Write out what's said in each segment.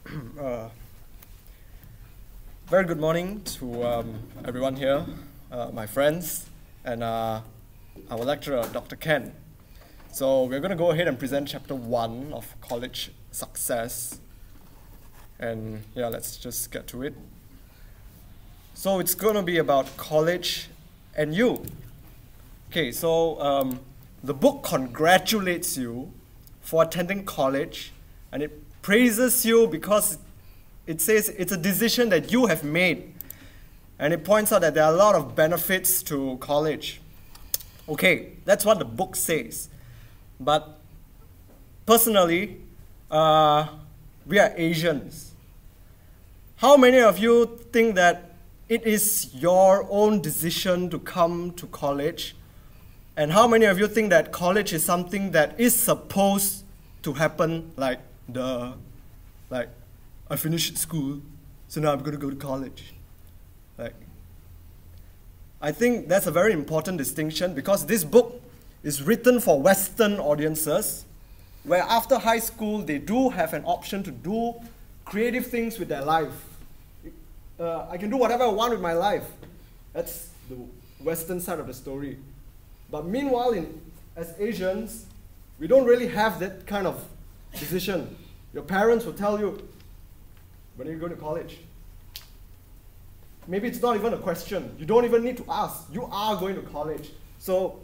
Uh, Very good morning to everyone here, my friends, and our lecturer, Dr. Ken. So we're going to go ahead and present chapter 1 of college success. And yeah, let's just get to it. So it's going to be about college and you. Okay, so the book congratulates you for attending college, and it praises you because it says it's a decision that you have made. And it points out that there are a lot of benefits to college. Okay, that's what the book says. But personally, we are Asians. How many of you think that it is your own decision to come to college? And how many of you think that college is something that is supposed to happen, like I finished school, so now I'm going to go to college. I think that's a very important distinction because this book is written for Western audiences, where after high school they do have an option to do creative things with their life. I can do whatever I want with my life. That's the Western side of the story. But meanwhile, as Asians, we don't really have that kind of decision. Your parents will tell you, when are you going to college? Maybe it's not even a question. You don't even need to ask. You are going to college. So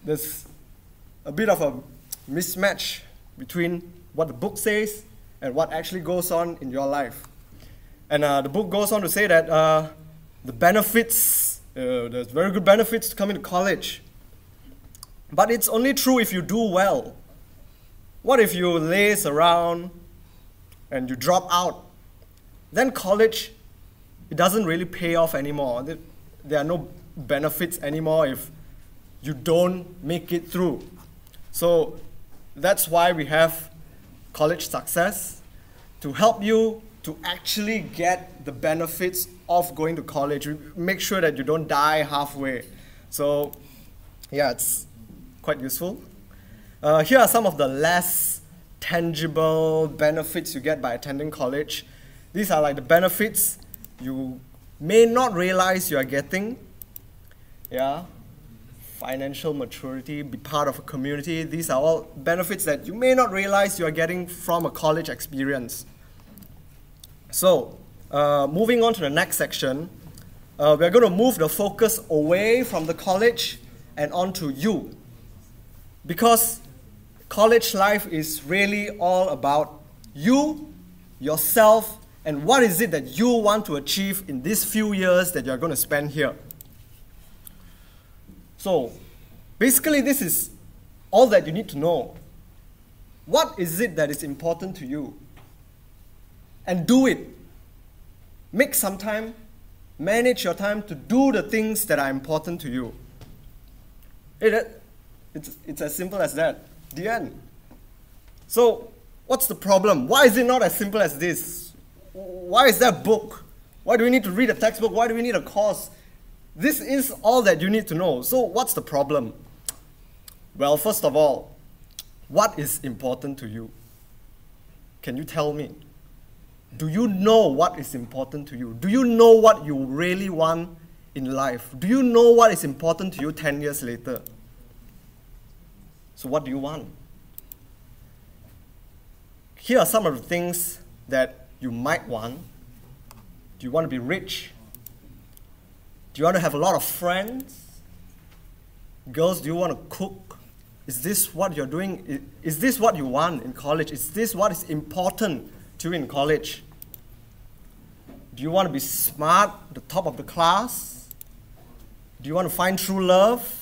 there's a bit of a mismatch between what the book says and what actually goes on in your life. And the book goes on to say that the benefits, there's very good benefits to coming to college. But it's only true if you do well. What if you laze around and you drop out? Then college, it doesn't really pay off anymore. There are no benefits anymore if you don't make it through. So that's why we have college success, to help you to actually get the benefits of going to college. Make sure that you don't die halfway. So yeah, it's quite useful. Here are some of the less tangible benefits you get by attending college. These are like the benefits you may not realize you are getting. Yeah, financial maturity, be part of a community. These are all benefits that you may not realize you are getting from a college experience. So, moving on to the next section, we're going to move the focus away from the college and onto you. Because college life is really all about you, yourself, and what is it that you want to achieve in these few years that you're going to spend here. So, basically this is all that you need to know. What is it that is important to you? And do it. Make some time, manage your time to do the things that are important to you. It's as simple as that. The end. So, what's the problem? Why is it not as simple as this? Why is there a book? Why do we need to read a textbook? Why do we need a course? This is all that you need to know. So, what's the problem? Well, first of all, what is important to you? Can you tell me? Do you know what is important to you? Do you know what you really want in life? Do you know what is important to you 10 years later? So what do you want? Here are some of the things that you might want. Do you want to be rich? Do you want to have a lot of friends? Girls, do you want to cook? Is this what you're doing? Is this what you want in college? Is this what is important to you in college? Do you want to be smart, the top of the class? Do you want to find true love?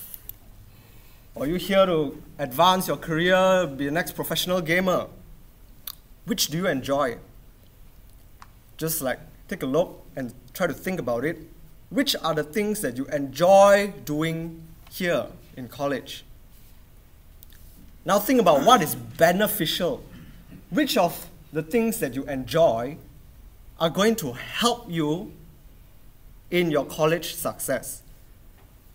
Or are you here to advance your career, be the next professional gamer? Which do you enjoy? Just take a look and try to think about it. Which are the things that you enjoy doing here in college? Now think about what is beneficial. Which of the things that you enjoy are going to help you in your college success?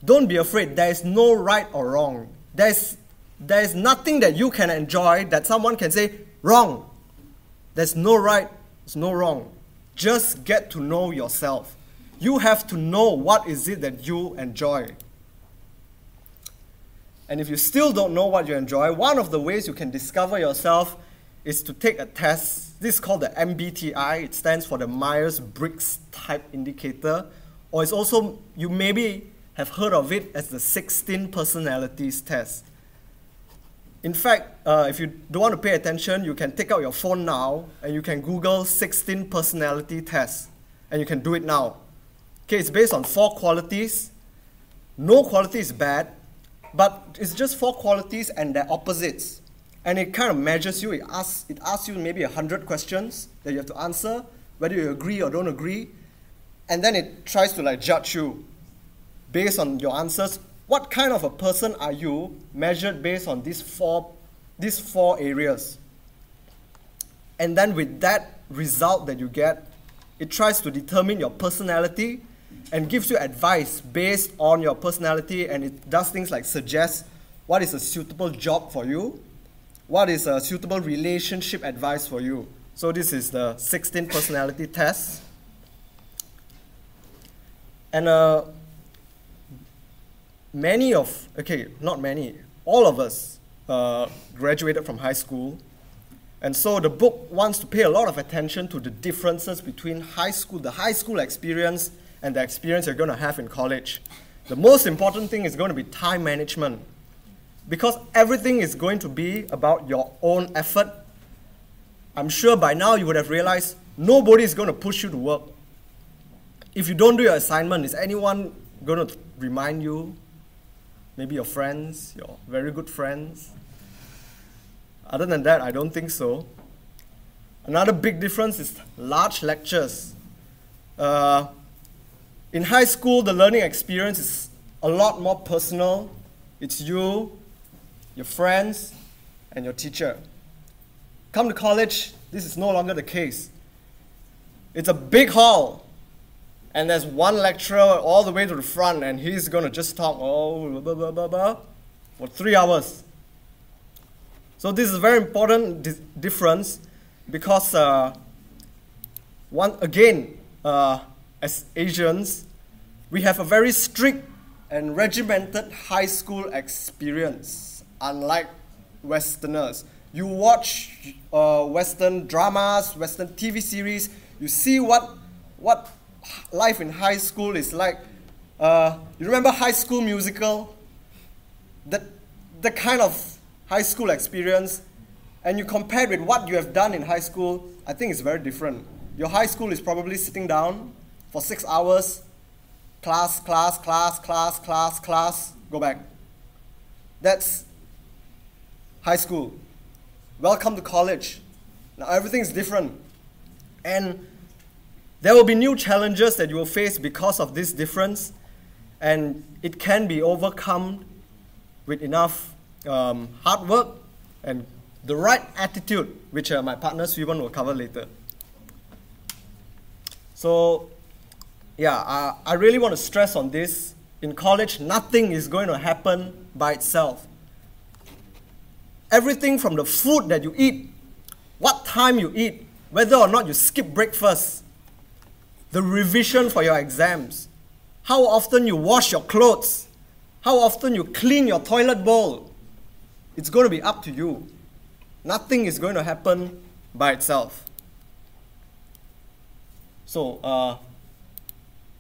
Don't be afraid. There is no right or wrong. There is nothing that you can enjoy that someone can say, wrong. There's no right, there's no wrong. Just get to know yourself. You have to know what is it that you enjoy. And if you still don't know what you enjoy, one of the ways you can discover yourself is to take a test. This is called the MBTI. It stands for the Myers-Briggs Type Indicator. Or it's also, you maybe have heard of it as the 16 Personalities Test. In fact, if you don't want to pay attention, you can take out your phone now and you can Google 16 personality tests. And you can do it now. Okay, it's based on 4 qualities. No quality is bad, but it's just 4 qualities and their opposites. And it kind of measures you. It asks you maybe 100 questions that you have to answer, whether you agree or don't agree. And then it tries to judge you based on your answers. What kind of a person are you, measured based on these four areas? And then with that result that you get, it tries to determine your personality and gives you advice based on your personality, and it does things like suggest what is a suitable job for you, what is a suitable relationship advice for you. So this is the 16 personality test. And all of us graduated from high school. And so the book wants to pay a lot of attention to the differences between the high school experience and the experience you're going to have in college. The most important thing is going to be time management, because everything is going to be about your own effort. I'm sure by now you would have realized nobody is going to push you to work. If you don't do your assignment, is anyone going to remind you? Maybe your friends, your very good friends. Other than that, I don't think so. Another big difference is large lectures. In high school, the learning experience is a lot more personal. It's you, your friends, and your teacher. Come to college, this is no longer the case. It's a big hall. And there's one lecturer all the way to the front, and he's going to just talk for 3 hours. So this is a very important difference, because as Asians, we have a very strict and regimented high school experience, unlike Westerners. You watch Western dramas, Western TV series, you see what life in high school is like. You remember High School Musical? The kind of high school experience, and you compare it with what you have done in high school, I think it's very different. Your high school is probably sitting down for 6 hours, class, go back. That's high school. Welcome to college. Now everything is different. And there will be new challenges that you will face because of this difference, and it can be overcome with enough hard work and the right attitude, which my partner Swivan will cover later. So, yeah, I really want to stress on this. In college, nothing is going to happen by itself. Everything from the food that you eat, what time you eat, whether or not you skip breakfast, the revision for your exams, how often you wash your clothes, how often you clean your toilet bowl, it's going to be up to you. Nothing is going to happen by itself. So,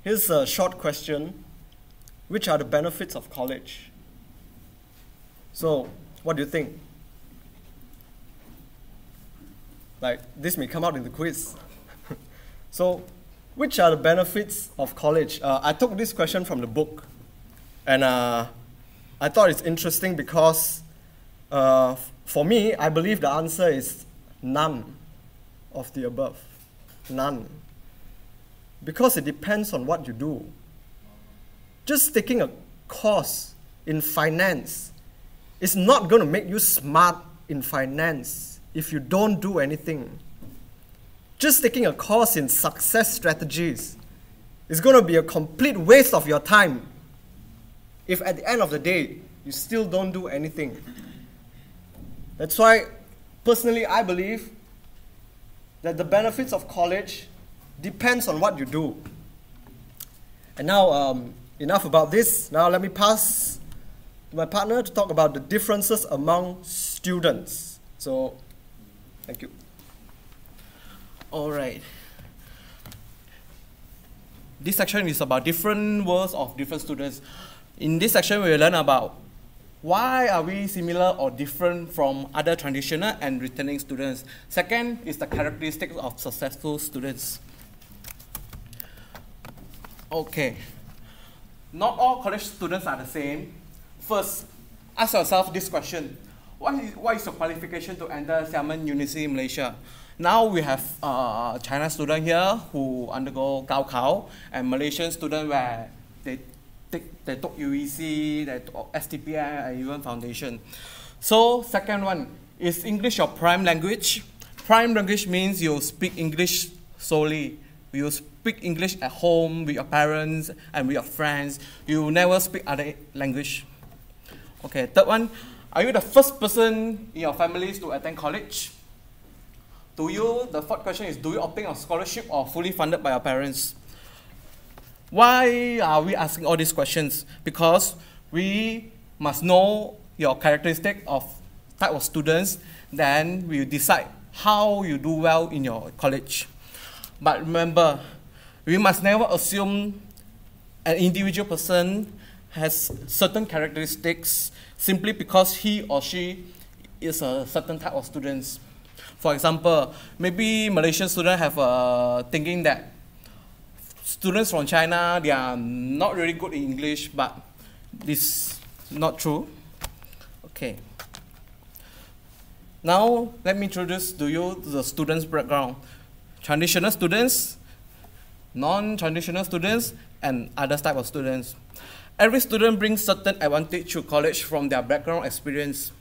here's a short question. Which are the benefits of college? So, what do you think? This may come out in the quiz. So, which are the benefits of college? I took this question from the book, and I thought it's interesting because for me, I believe the answer is none of the above. None. Because it depends on what you do. Just taking a course in finance is not going to make you smart in finance if you don't do anything. Just taking a course in success strategies is going to be a complete waste of your time if at the end of the day you still don't do anything. That's why, personally, I believe that the benefits of college depends on what you do. And now, enough about this. Now let me pass to my partner to talk about the differences among students. So, thank you. All right. This section is about different worlds of different students. In this section, we will learn about why are we similar or different from other traditional and returning students. Second is the characteristics of successful students. Okay. Not all college students are the same. First, ask yourself this question. What is your qualification to enter Xiamen University in Malaysia? Now we have China student here who undergo Gaokao, and Malaysian student where they took UEC, they took STPI, and even foundation. So second one, is English your prime language? Prime language means you speak English solely. You speak English at home with your parents and with your friends. You never speak other language. Okay, third one, are you the first person in your families to attend college? The fourth question is, do you obtain a scholarship or fully funded by your parents? Why are we asking all these questions? Because we must know your characteristic of type of students, then we decide how you do well in your college. But remember, we must never assume an individual person has certain characteristics simply because he or she is a certain type of students. For example, maybe Malaysian students have thinking that students from China, they are not really good in English, but this is not true. Okay. Now, let me introduce to you the students' background. Traditional students, non-traditional students, and other type of students. Every student brings certain advantage to college from their background experience.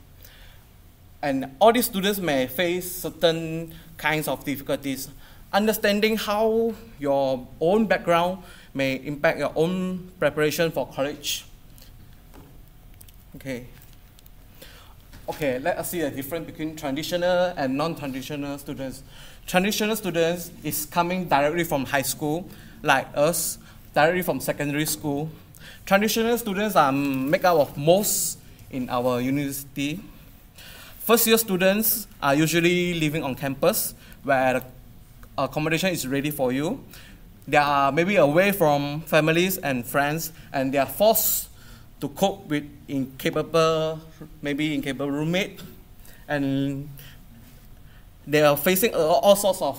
And all these students may face certain kinds of difficulties. Understanding how your own background may impact your own preparation for college. Okay, let us see the difference between traditional and non-traditional students. Traditional students is coming directly from high school, like us, directly from secondary school. Traditional students are made up of most in our university. First year students are usually living on campus where accommodation is ready for you. They are maybe away from families and friends, and they are forced to cope with incapable roommate, and they are facing all sorts of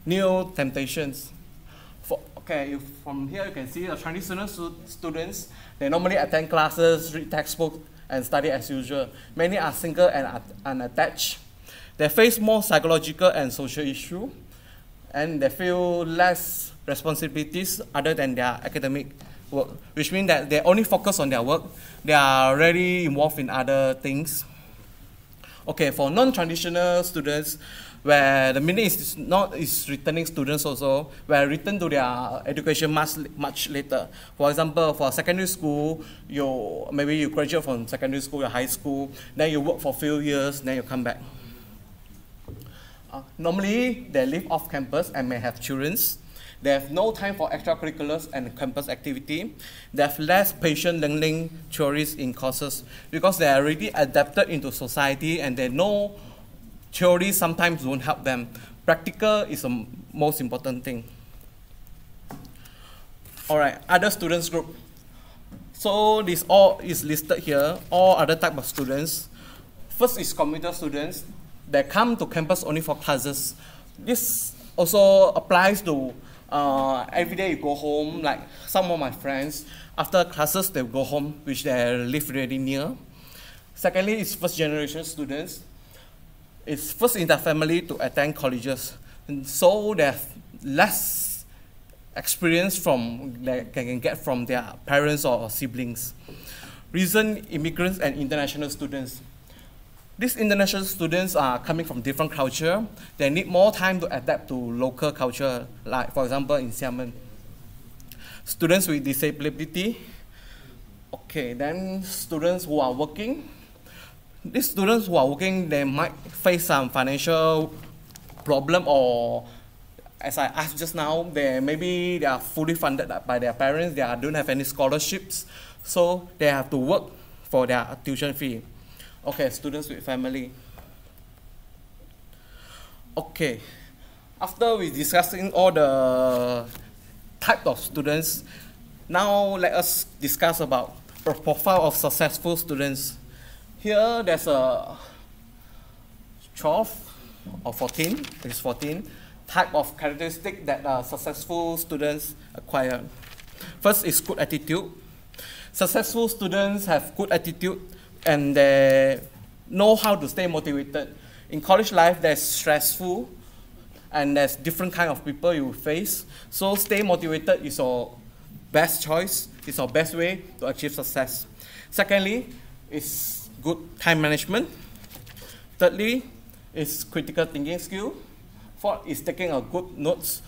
new temptations. From here you can see the traditional students, they normally attend classes, read textbooks, and study as usual. Many are single and unattached. They face more psychological and social issues, and they feel less responsibilities other than their academic work, which means that they only focus on their work. They are already involved in other things. Okay, for non-traditional students, where the meaning is returning students also, where return to their education much later. For example, for secondary school, maybe you graduate from secondary school or high school, then you work for a few years, then you come back. Normally, they live off campus and may have children. They have no time for extracurriculars and campus activity. They have less patient learning theories in courses because they are already adapted into society, and they know theory sometimes won't help them. Practical is the most important thing. All right, other students group. So this all is listed here, all other type of students. First is commuter students. They come to campus only for classes. This also applies to every day you go home, like some of my friends, after classes they go home, which they live really near. Secondly is first generation students. It's first in their family to attend colleges, and so they have less experience they can get from their parents or siblings. Recent immigrants and international students. These international students are coming from different culture. They need more time to adapt to local culture, like for example in Xiamen. Students with disability. Okay, then students who are working. These students who are working, they might face some financial problem, or as I asked just now, maybe they are fully funded by their parents, don't have any scholarships, so they have to work for their tuition fee. Okay, students with family. Okay, after we discussing all the type of students, now let us discuss about the profile of successful students. Here there's a 12 or 14, there's 14 type of characteristic that successful students acquire. First is good attitude. Successful students have good attitude and they know how to stay motivated. In college life, there's stressful and there's different kind of people you face. So stay motivated is your best choice, is your best way to achieve success. Secondly, is good time management. Thirdly, is critical thinking skill. Fourth is taking a good notes.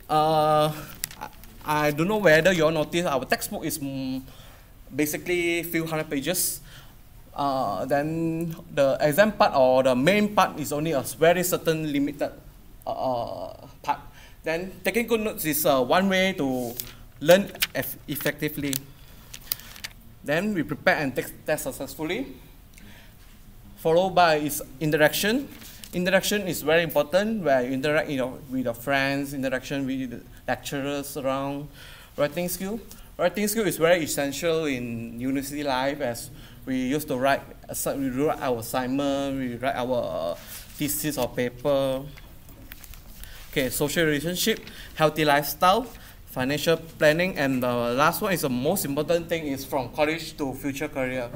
I don't know whether you all notice our textbook is basically few hundred pages. Then the exam part or the main part is only a very certain limited part. Then taking good notes is one way to learn effectively. Then we prepare and take test successfully. Followed by is interaction. Interaction is very important, where you interact with your friends, interaction with the lecturers around. Writing skill. Writing skill is very essential in university life, as we used to write our assignment, we write our thesis or paper. Okay, social relationship, healthy lifestyle, financial planning, and the last one is the most important thing, is from college to future career.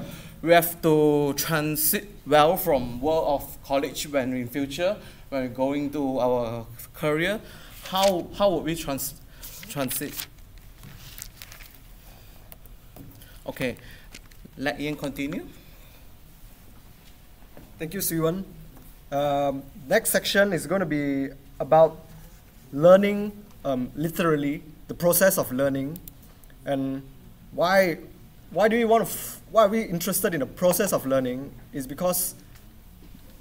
We have to transit well from world of college when in future, when we're going to our career. How would we transit? Okay, let Ian continue. Thank you, Siwan. Next section is going to be about learning, literally, the process of learning, and why are we interested in the process of learning is because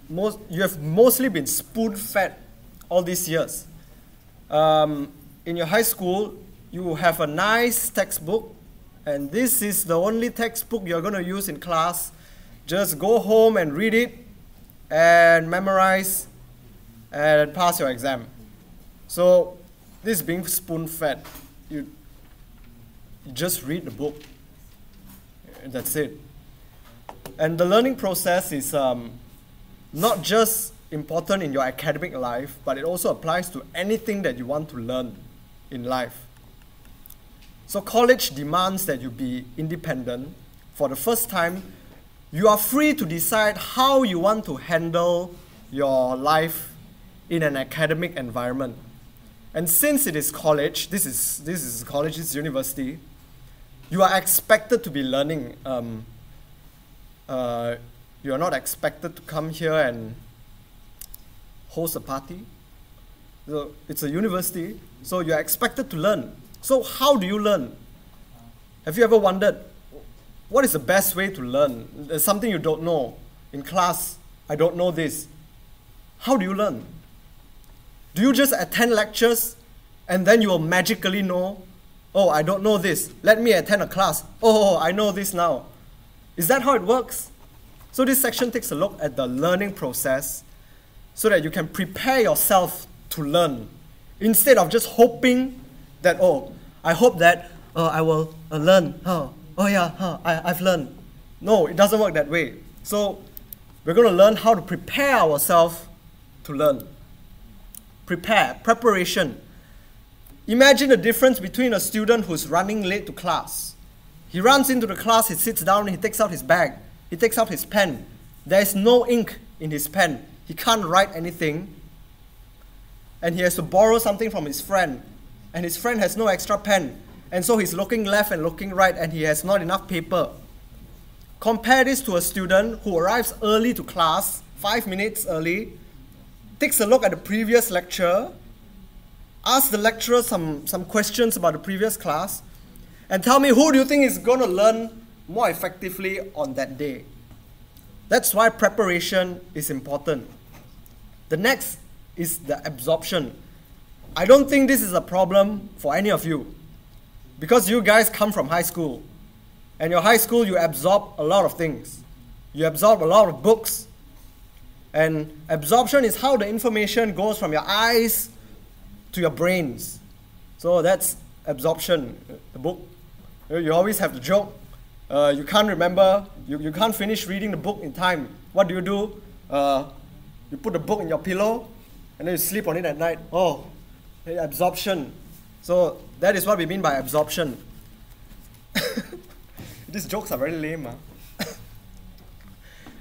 you have mostly been spoon-fed all these years. In your high school, you have a nice textbook, and this is the only textbook you're going to use in class. Just go home and read it and memorize and pass your exam. So this is being spoon-fed. You just read the book. That's it. And the learning process is not just important in your academic life, but it also applies to anything that you want to learn in life. So college demands that you be independent. For the first time, you are free to decide how you want to handle your life in an academic environment. And since it is college, this is college, this is university, you are expected to be learning. You are not expected to come here and host a party. So it's a university, so you are expected to learn. So how do you learn? Have you ever wondered, what is the best way to learn? There's something you don't know. In class, I don't know this. How do you learn? Do you just attend lectures and then you will magically know, oh, I don't know this, let me attend a class. Oh, I know this now. Is that how it works? So this section takes a look at the learning process so that you can prepare yourself to learn instead of just hoping that, oh, I hope that I will learn. I've learned. No, it doesn't work that way. So we're going to learn how to prepare ourselves to learn. Preparation. Imagine the difference between a student who's running late to class. He runs into the class, he sits down, he takes out his bag, he takes out his pen. There is no ink in his pen. He can't write anything. And he has to borrow something from his friend. And his friend has no extra pen. And so he's looking left and looking right and he has not enough paper. Compare this to a student who arrives early to class, 5 minutes early, takes a look at the previous lecture, asks the lecturer some questions about the previous class, and tell me, who do you think is going to learn more effectively on that day? That's why preparation is important. The next is the absorption. I don't think this is a problem for any of you, because you guys come from high school. And your high school, you absorb a lot of things. You absorb a lot of books. And absorption is how the information goes from your eyes to your brains. So that's absorption, the book. You always have the joke. You can't remember, you can't finish reading the book in time. What do? You put the book in your pillow, and then you sleep on it at night. Oh, absorption. So that is what we mean by absorption. These jokes are very lame.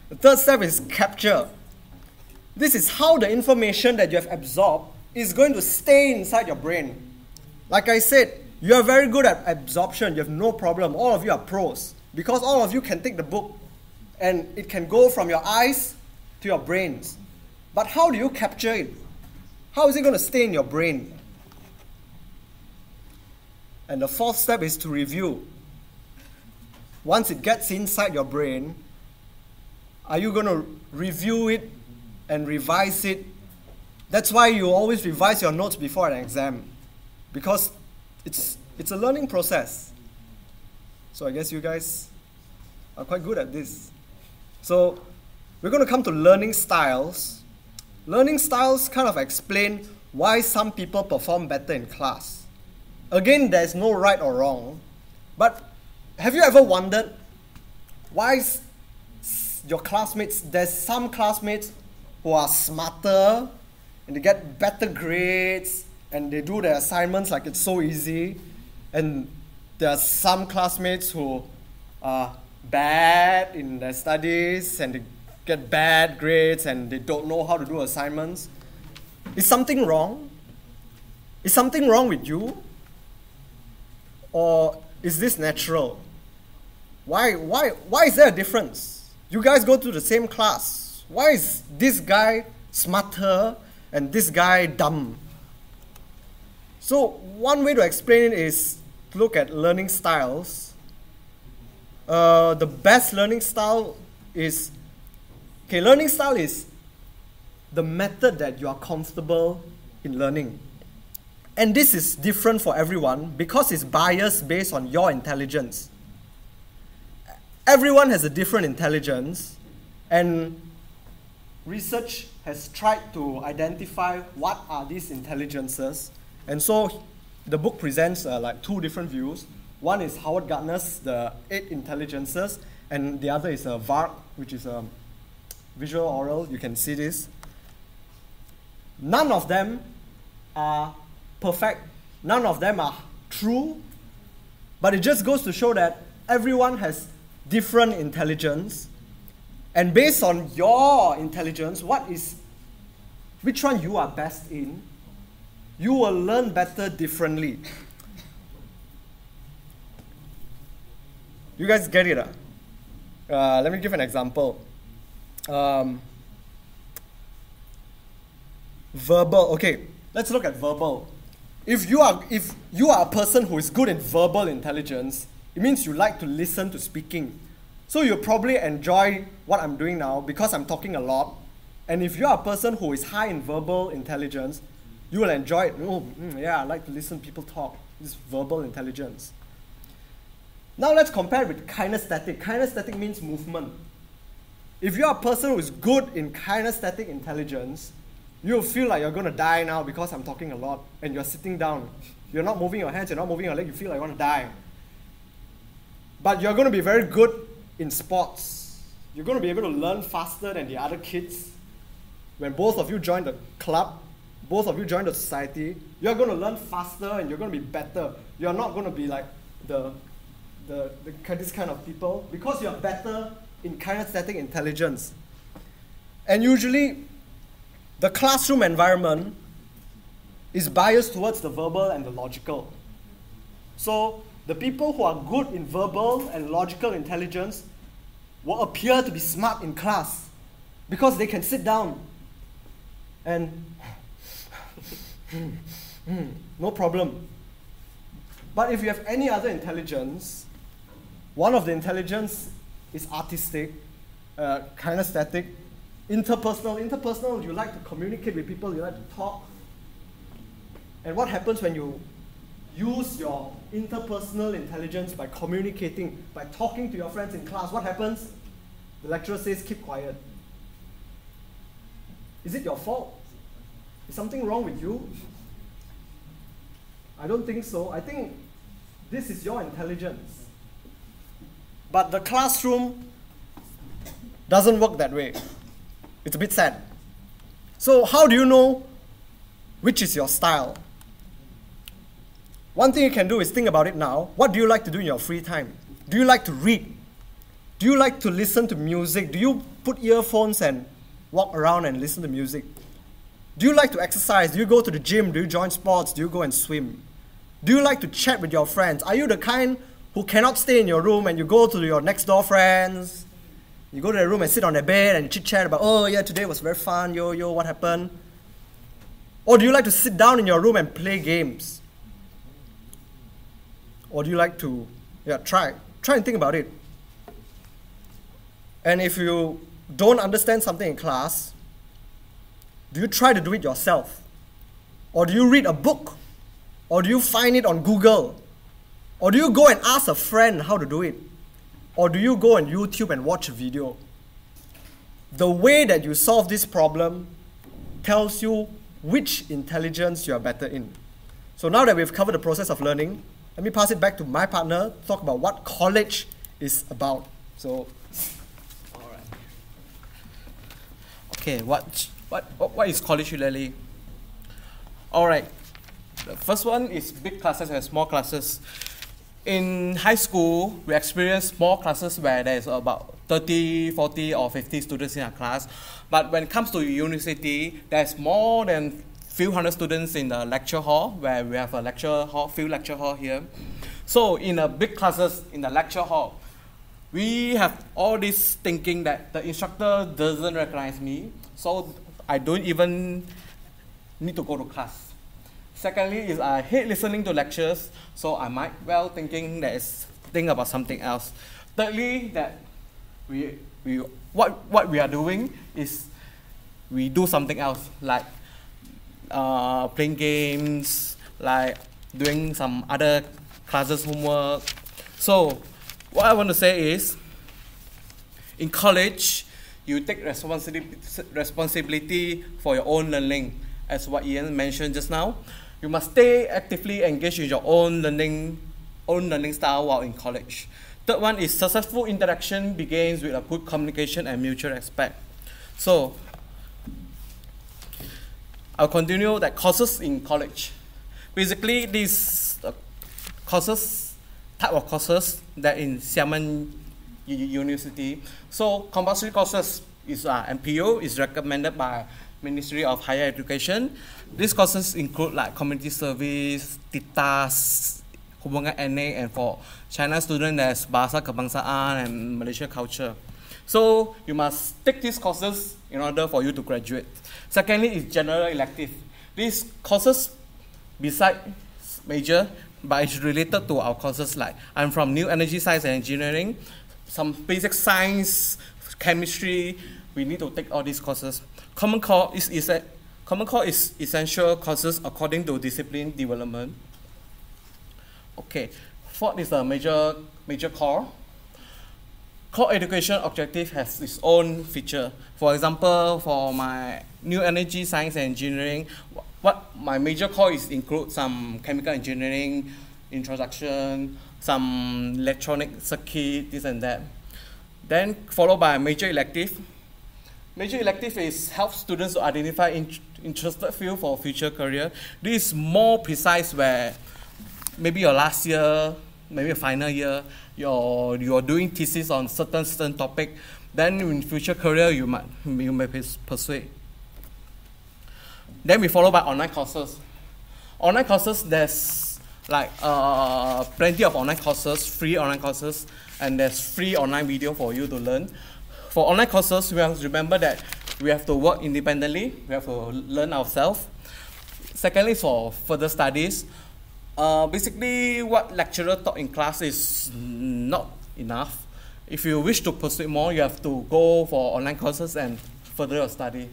The third step is capture. This is how the information that you have absorbed is going to stay inside your brain. Like I said, you are very good at absorption. You have no problem. All of you are pros, because all of you can take the book and it can go from your eyes to your brains. But how do you capture it? How is it going to stay in your brain? And the fourth step is to review. Once it gets inside your brain, are you going to review it and revise it? That's why you always revise your notes before an exam, because it's a learning process. So I guess you guys are quite good at this. So we're going to come to learning styles. Learning styles kind of explain why some people perform better in class. Again, there's no right or wrong, but have you ever wondered why your classmates, there's some classmates who are smarter and they get better grades and they do their assignments like it's so easy, and there are some classmates who are bad in their studies and they get bad grades and they don't know how to do assignments? Is something wrong? Is something wrong with you? Or is this natural? Why is there a difference? You guys go to the same class. Why is this guy smarter and this guy dumb? So one way to explain it is to look at learning styles. The best learning style is, learning style is the method that you are comfortable in learning. And this is different for everyone because it's biased based on your intelligence. Everyone has a different intelligence, and research has tried to identify what are these intelligences. And so the book presents like two different views. One is Howard Gardner's The 8 Intelligences, and the other is VARC, which is visual oral. You can see this. None of them are perfect. None of them are true. But it just goes to show that everyone has different intelligence. And based on your intelligence, which one you are best in, you will learn better differently. You guys get it? Let me give an example. Verbal. Okay, let's look at verbal. If you are a person who is good in verbal intelligence, it means you like to listen to speaking. So you'll probably enjoy what I'm doing now because I'm talking a lot. And if you're a person who is high in verbal intelligence, you will enjoy it. Oh, yeah, I like to listen to people talk. This is verbal intelligence. Now let's compare it with kinesthetic. Kinesthetic means movement. If you're a person who is good in kinesthetic intelligence, you'll feel like you're going to die now because I'm talking a lot and you're sitting down. You're not moving your hands, you're not moving your legs, you feel like you want to die. But you're going to be very good in sports. You're going to be able to learn faster than the other kids. When both of you join the club, both of you join the society, you're going to learn faster and you're going to be better. You're not going to be like this kind of people because you're better in kinesthetic intelligence. And usually, the classroom environment is biased towards the verbal and the logical. So the people who are good in verbal and logical intelligence will appear to be smart in class because they can sit down and no problem. But if you have any other intelligence, one of the intelligence is artistic, kinesthetic, Interpersonal, you like to communicate with people, you like to talk. And what happens when you use your interpersonal intelligence by communicating, by talking to your friends in class? What happens? The lecturer says, keep quiet. Is it your fault? Is something wrong with you? I don't think so. I think this is your intelligence. But the classroom doesn't work that way. It's a bit sad. So how do you know which is your style? One thing you can do is think about it now. What do you like to do in your free time? Do you like to read? Do you like to listen to music? Do you put earphones and walk around and listen to music? Do you like to exercise? Do you go to the gym? Do you join sports? Do you go and swim? Do you like to chat with your friends? Are you the kind who cannot stay in your room and you go to your next door friends? You go to their room and sit on their bed and chit chat about, oh yeah, today was very fun, yo, what happened? Or do you like to sit down in your room and play games? Or do you like to, try and think about it. And if you don't understand something in class, do you try to do it yourself? Or do you read a book? Or do you find it on Google? Or do you go and ask a friend how to do it? Or do you go on YouTube and watch a video? The way that you solve this problem tells you which intelligence you are better in. So now that we've covered the process of learning, let me pass it back to my partner to talk about what college is about. So, all right. Okay, what is college really? All right. The first one is big classes and small classes. In high school, we experience small classes where there's about 30, 40 or 50 students in a class. But when it comes to university, there's more than few hundred students in the lecture hall, where we have a few lecture hall here. So in a big classes in the lecture hall, we have all this thinking that the instructor doesn't recognize me, so I don't even need to go to class. Secondly is I hate listening to lectures, so I might well think about something else. Thirdly, that what we are doing is we do something else, like playing games, like doing some other classes homework. So what I want to say is, in college, you take responsibility for your own learning, as what Ian mentioned just now. You must stay actively engaged in your own learning style while in college. Third one is successful interaction begins with a good communication and mutual respect. So I'll continue that courses in college. Basically, these type of courses that in Xiamen University. So compulsory courses is MPO is recommended by Ministry of Higher Education. These courses include like community service, TITAS, hubungan NA, and for China students there's Bahasa Kebangsaan and Malaysia culture. So you must take these courses in order for you to graduate. Secondly is general elective. These courses beside major, but it's related to our courses, like I'm from New Energy Science and Engineering, some basic science, chemistry. We need to take all these courses. Common core is essential courses according to discipline development. Okay, fourth is the major core. Core education objective has its own feature. For example, for my New Energy Science and Engineering, what my major core is include some chemical engineering, introduction, some electronic circuit, this and that. Then followed by a major elective. Major elective is help students to identify interested field for future career. This is more precise where maybe your last year, maybe your final year, you're doing thesis on certain topic. Then in future career you may pursue. Then we follow by online courses. Online courses, there's like plenty of online courses, free online courses, and there's free online video for you to learn. For online courses, we have to remember that we have to work independently, we have to learn ourselves. Secondly, for further studies, basically what lecturer taught in class is not enough. If you wish to pursue more, you have to go for online courses and further your study.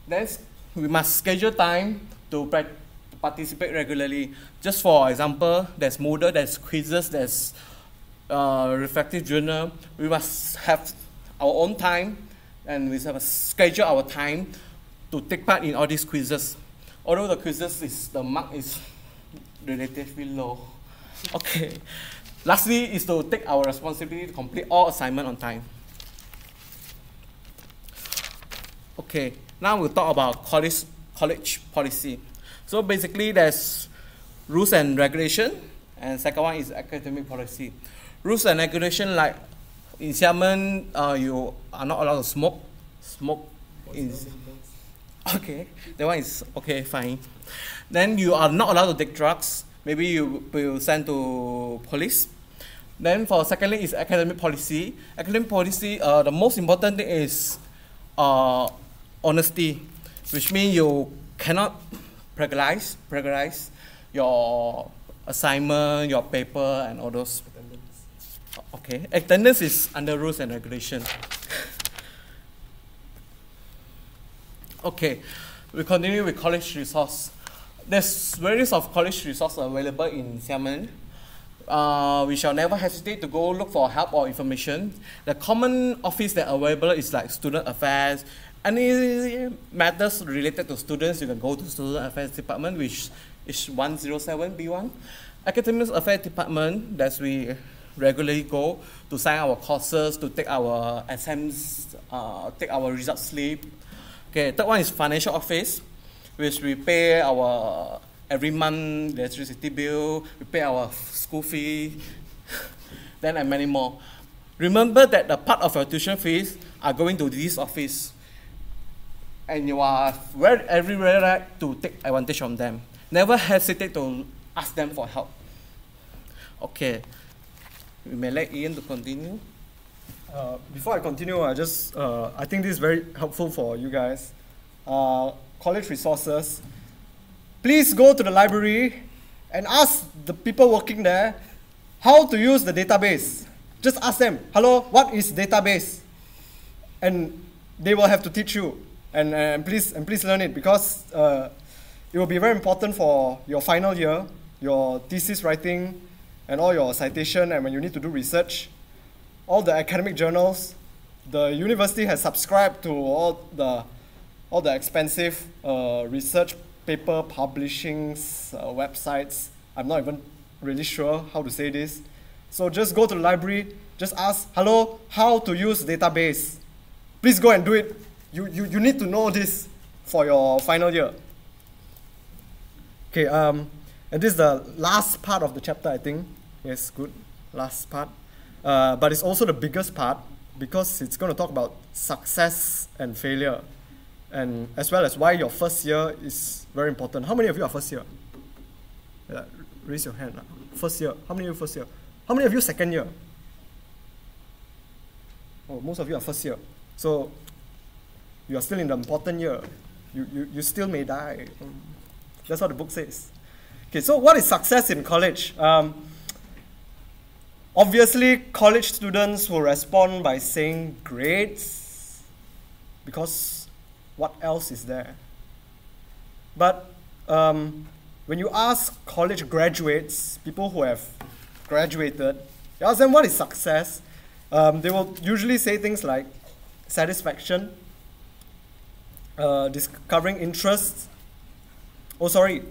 Then we must schedule time to participate regularly. Just for example, there's Moodle, there's quizzes, there's reflective journal. We must have our own time, and we must schedule our time to take part in all these quizzes. Although the quizzes the mark is relatively low. Okay. Lastly is to take our responsibility to complete all assignment on time. Okay, now we'll talk about college policy. So basically there's rules and regulation, and second one is academic policy. Rules and regulation, like in Xiamen, you are not allowed to smoke. Smoke is okay. That one is okay, fine. Then you are not allowed to take drugs. Maybe you will send to police. Then for secondly is academic policy. Academic policy, the most important thing is honesty, which means you cannot plagiarize your assignment, your paper, and all those. Okay, attendance is under rules and regulation. Okay, we continue with college resource. There's various of college resources available in Xiamen. We shall never hesitate to go look for help or information. The common office that are available is like student affairs. Any matters related to students, you can go to student affairs department, which is 107B1. Academic affairs department, that we regularly go to sign our courses, to take our exams, take our result slip. Okay, third one is financial office, which we pay our every month electricity bill, we pay our school fee, then and many more. Remember that the part of your tuition fees are going to this office, and you are everywhere right to take advantage of them. Never hesitate to ask them for help. Okay, we may let Ian to continue. Before I continue, I think this is very helpful for you guys. College resources. Please go to the library and ask the people working there how to use the database. Just ask them, hello, what is database? And they will have to teach you. And please learn it, because it will be very important for your final year, your thesis writing, and all your citation, and when you need to do research. All the academic journals, the university has subscribed to all the expensive research paper publishing websites. I'm not even really sure how to say this. So just go to the library, just ask, hello, how to use database. Please go and do it. You need to know this for your final year. Okay, and this is the last part of the chapter, I think. Yes, good, last part. But it's also the biggest part, because it's going to talk about success and failure, and as well as why your first year is very important. How many of you are first year? Raise your hand. First year. How many of you first year? How many of you second year? Oh, most of you are first year. So you are still in the important year. You still may die. That's what the book says. Okay, so what is success in college? Obviously, college students will respond by saying grades, because what else is there? But when you ask college graduates, people who have graduated, you ask them what is success, they will usually say things like satisfaction, discovering interests. Oh, sorry,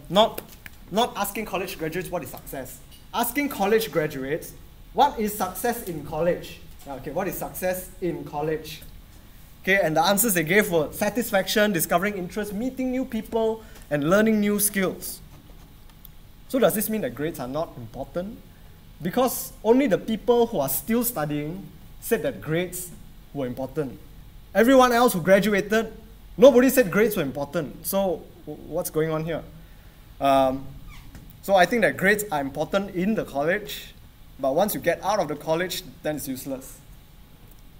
not asking college graduates what is success. Asking college graduates, what is success in college? Okay, what is success in college? Okay, and the answers they gave were satisfaction, discovering interest, meeting new people, and learning new skills. So does this mean that grades are not important? Because only the people who are still studying said that grades were important. Everyone else who graduated, nobody said grades were important. So what's going on here? So I think that grades are important in the college, but once you get out of the college, then it's useless.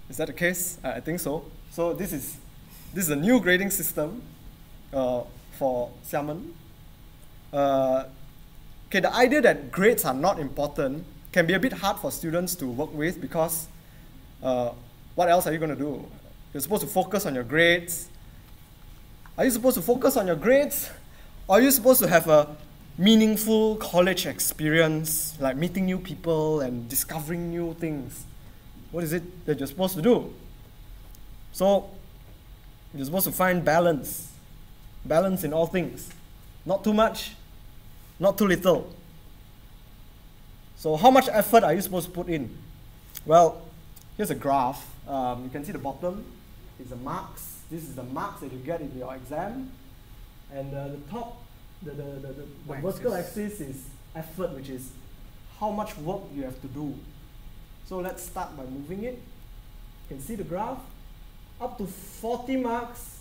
Is that the case? I think so. So this is a new grading system for Xiamen. Okay, the idea that grades are not important can be a bit hard for students to work with, because what else are you going to do? You're supposed to focus on your grades. Are you supposed to focus on your grades? Or are you supposed to have a meaningful college experience, like meeting new people and discovering new things? What is it that you're supposed to do? So, you're supposed to find balance. Balance in all things. Not too much, not too little. So how much effort are you supposed to put in? Well, here's a graph. You can see the bottom is the marks. This is the marks that you get in your exam. And the top, the vertical axis is effort, which is how much work you have to do. So let's start by moving it. You can see the graph. Up to 40 marks,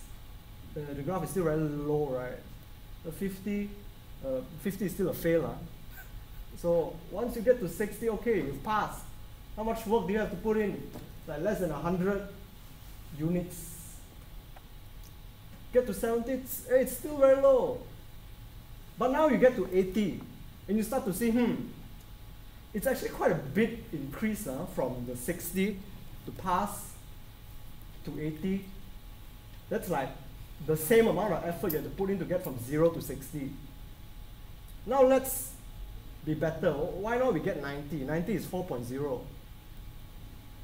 the graph is still very low, right? 50 is still a fail. So once you get to 60, okay, you've passed. How much work do you have to put in? Like less than 100 units. Get to 70, it's still very low. But now you get to 80, and you start to see, it's actually quite a big increase from the 60 to pass to 80. That's like the same amount of effort you have to put in to get from 0 to 60. Now let's be better. Why not we get 90? 90 is 4.0.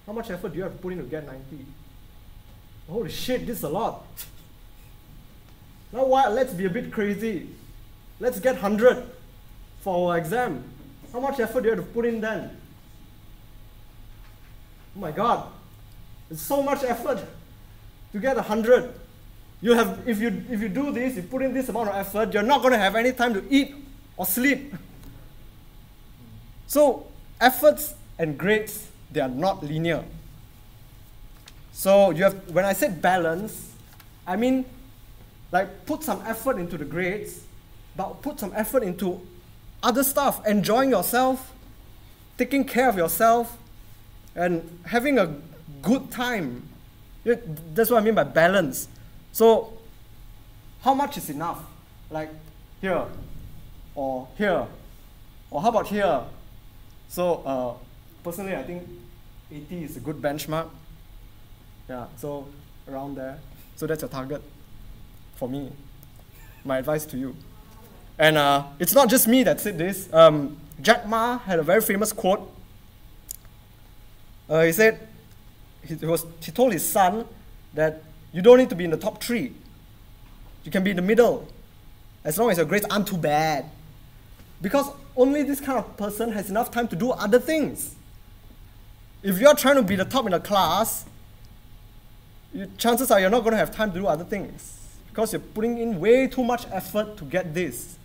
How much effort do you have to put in to get 90? Holy shit, this is a lot. Now let's be a bit crazy. Let's get 100 for our exam. How much effort do you have to put in then? Oh my God, it's so much effort to get 100. You have, if you do this, you put in this amount of effort, you're not going to have any time to eat or sleep. So efforts and grades, they are not linear. So you have, when I said balance, I mean like put some effort into the grades, but put some effort into other stuff, enjoying yourself, taking care of yourself, and having a good time. That's what I mean by balance. So how much is enough? Like here, or here, or how about here? So personally, I think 80 is a good benchmark. Yeah, so around there. So that's your target for me. My advice to you. And it's not just me that said this. Jack Ma had a very famous quote. He said, he told his son that you don't need to be in the top 3. You can be in the middle, as long as your grades aren't too bad. Because only this kind of person has enough time to do other things. If you're trying to be the top in the class, chances are you're not going to have time to do other things, because you're putting in way too much effort to get this.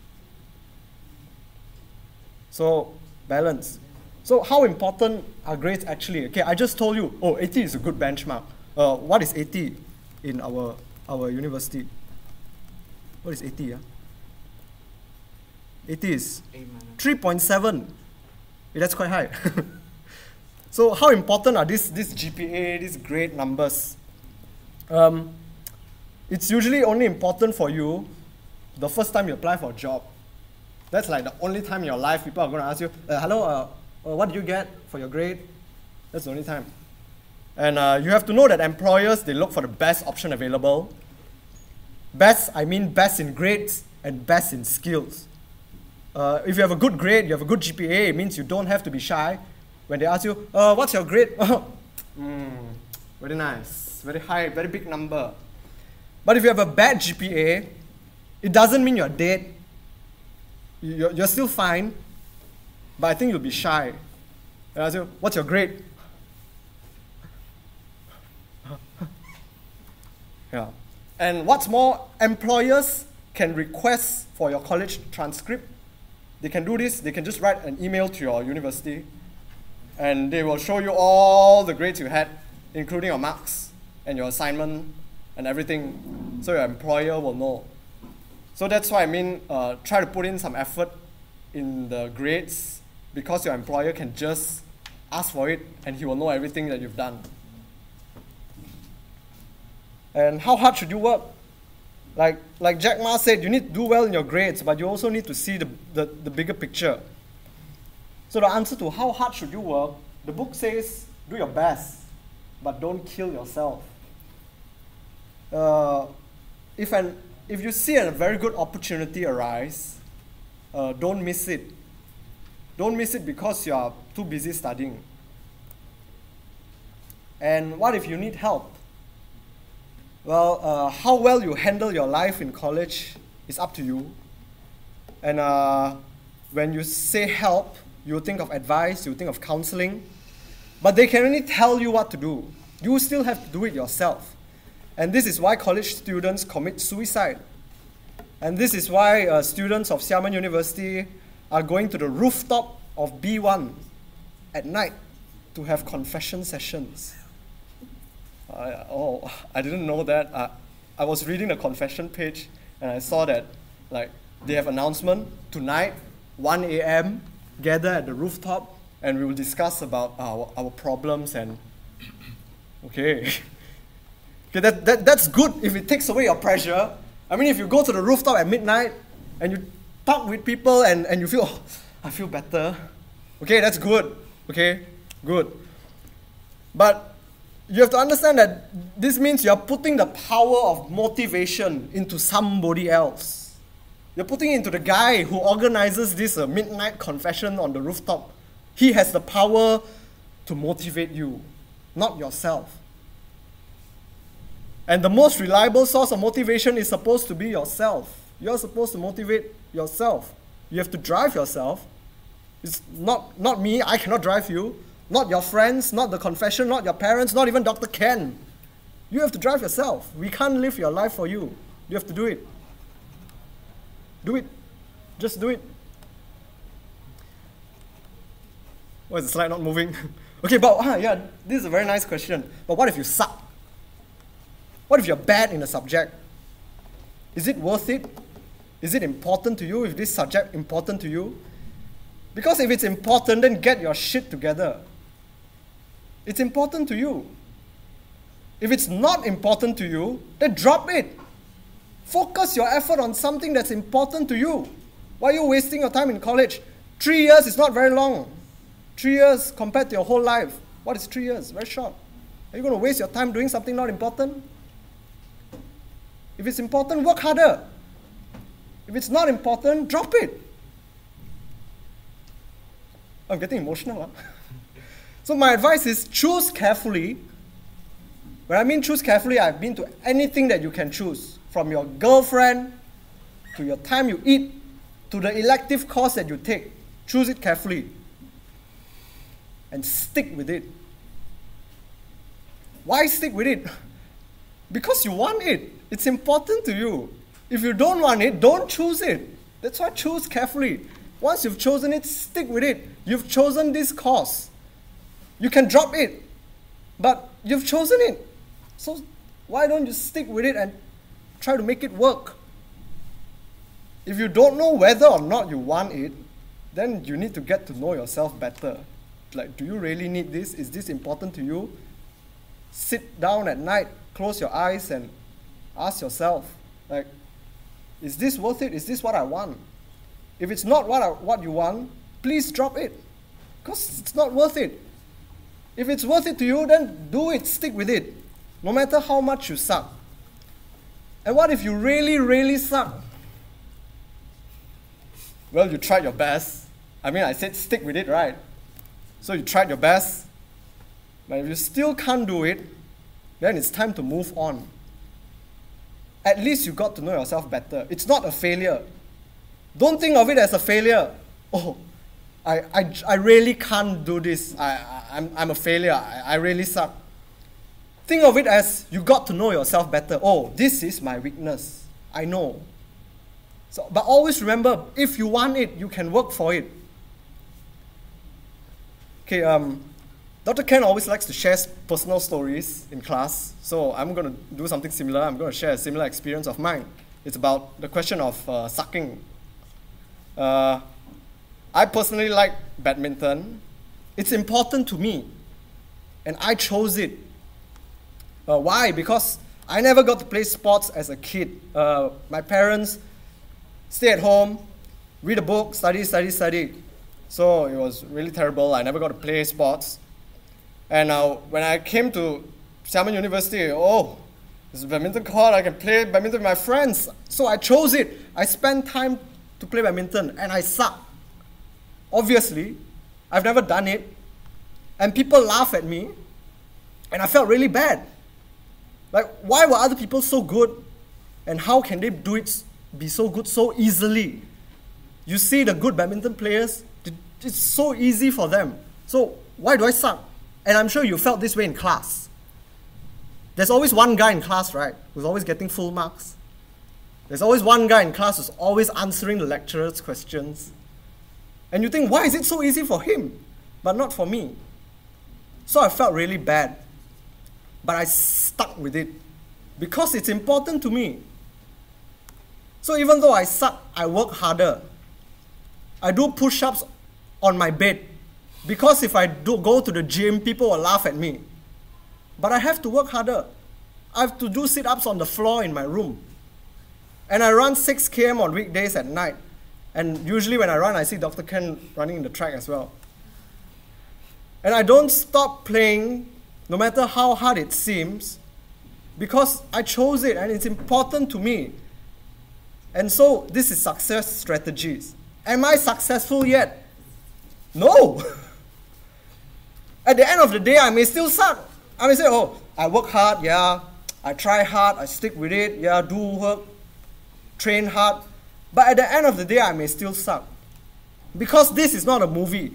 So, balance. So how important are grades actually? Okay, I just told you, 80 is a good benchmark. What is 80 in our university? What is 80? Yeah? 80 is 3.7. That's quite high. So how important are this GPA, these grade numbers? It's usually only important for you the first time you apply for a job. That's like the only time in your life people are going to ask you, hello, what did you get for your grade? That's the only time. And you have to know that employers, they look for the best option available. Best, I mean best in grades and best in skills. If you have a good grade, you have a good GPA, it means you don't have to be shy. When they ask you, what's your grade? Very nice, very high, very big number. But if you have a bad GPA, it doesn't mean you're dead. You're still fine, but I think you'll be shy. And I ask you, what's your grade? Yeah. And what's more, employers can request for your college transcript. They can do this, they can just write an email to your university, and they will show you all the grades you had, including your marks and your assignment and everything, so your employer will know. So that's why I mean, try to put in some effort in the grades, because your employer can just ask for it and he will know everything that you've done. And how hard should you work? Like Jack Ma said, you need to do well in your grades, but you also need to see the bigger picture. So the answer to how hard should you work, the book says, do your best, but don't kill yourself. if you see a very good opportunity arise, don't miss it. Don't miss it because you are too busy studying. And what if you need help? Well, how well you handle your life in college is up to you. And when you say help, you think of advice, you think of counseling. But they can only tell you what to do. You still have to do it yourself. And this is why college students commit suicide. And this is why students of Xiamen University are going to the rooftop of B1 at night to have confession sessions. I didn't know that. I was reading the confession page and I saw that they have announcement tonight, 1 a.m., gather at the rooftop and we will discuss about our problems and okay, that's good if it takes away your pressure. I mean, if you go to the rooftop at midnight and you talk with people and you feel, I feel better. Okay, that's good. Okay, good. But you have to understand that this means you're putting the power of motivation into somebody else. You're putting it into the guy who organizes this midnight confession on the rooftop. He has the power to motivate you, not yourself. And the most reliable source of motivation is supposed to be yourself. You're supposed to motivate yourself. You have to drive yourself. It's not me, I cannot drive you. Not your friends, not the confession, not your parents, not even Dr. Ken. You have to drive yourself. We can't live your life for you. You have to do it. Do it. Just do it. Why is the slide not moving? Okay, but yeah, this is a very nice question. But what if you suck? What if you're bad in a subject? Is it worth it? Is it important to you? Is this subject important to you? Because if it's important, then get your shit together. It's important to you. If it's not important to you, then drop it. Focus your effort on something that's important to you. Why are you wasting your time in college? 3 years is not very long. 3 years compared to your whole life. What is 3 years? Very short. Are you going to waste your time doing something not important? If it's important, work harder. If it's not important, drop it. I'm getting emotional. Huh? So my advice is choose carefully. When I mean choose carefully, I mean to anything that you can choose. From your girlfriend, to your time you eat, to the elective course that you take. Choose it carefully. And stick with it. Why stick with it? Because you want it. It's important to you. If you don't want it, don't choose it. That's why choose carefully. Once you've chosen it, stick with it. You've chosen this course. You can drop it, but you've chosen it. So why don't you stick with it and try to make it work? If you don't know whether or not you want it, then you need to get to know yourself better. Like, do you really need this? Is this important to you? Sit down at night, close your eyes and ask yourself, like, is this worth it? Is this what I want? If it's not what you want, please drop it. Because it's not worth it. If it's worth it to you, then do it, stick with it. No matter how much you suck. And what if you really, really suck? Well, you tried your best. I mean, I said stick with it, right? So you tried your best. But if you still can't do it, then it's time to move on. At least you got to know yourself better. It's not a failure. Don't think of it as a failure. Oh, I really can't do this. I'm a failure. I really suck. Think of it as you got to know yourself better. Oh, this is my weakness. I know. So, but always remember, if you want it, you can work for it. Okay, Dr. Ken always likes to share personal stories in class, so I'm going to do something similar. I'm going to share a similar experience of mine. It's about the question of sucking. I personally like badminton. It's important to me, and I chose it. Why? Because I never got to play sports as a kid. My parents stay at home, read a book, study. So it was really terrible. I never got to play sports. And when I came to Xiamen University, There's a badminton court, I can play badminton with my friends. So I chose it. I spent time to play badminton and I suck. Obviously, I've never done it. And people laugh at me. And I felt really bad. Like, why were other people so good? And how can they do it, be so good so easily? You see the good badminton players, it's so easy for them. So why do I suck? And I'm sure you felt this way in class. There's always one guy in class, right, who's always getting full marks. There's always one guy in class who's always answering the lecturer's questions. And you think, why is it so easy for him, but not for me? So I felt really bad. But I stuck with it because it's important to me. So even though I suck, I work harder. I do push-ups on my bed because if I do go to the gym, people will laugh at me. But I have to work harder. I have to do sit-ups on the floor in my room. And I run 6 km on weekdays at night. And usually when I run, I see Dr. Ken running in the track as well. And I don't stop playing, no matter how hard it seems, because I chose it and it's important to me. And so this is success strategies. Am I successful yet? No. At the end of the day, I may still suck. I may say, oh, I work hard, yeah. I try hard, I stick with it, yeah, do work, train hard. But at the end of the day, I may still suck. Because this is not a movie.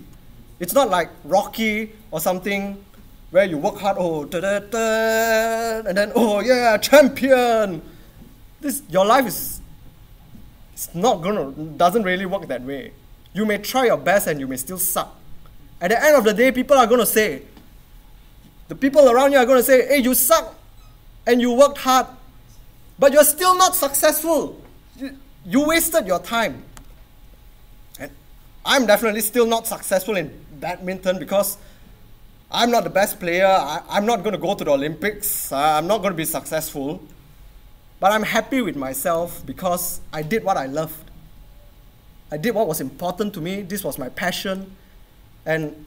It's not like Rocky or something where you work hard, oh, and then, oh yeah, champion. Your life doesn't really work that way. You may try your best and you may still suck. At the end of the day, people are going to say, the people around you are going to say, hey, you suck and you worked hard, but you're still not successful. You wasted your time. And I'm definitely still not successful in badminton because I'm not the best player. I'm not going to go to the Olympics. I'm not going to be successful. But I'm happy with myself because I did what I loved. I did what was important to me. This was my passion. And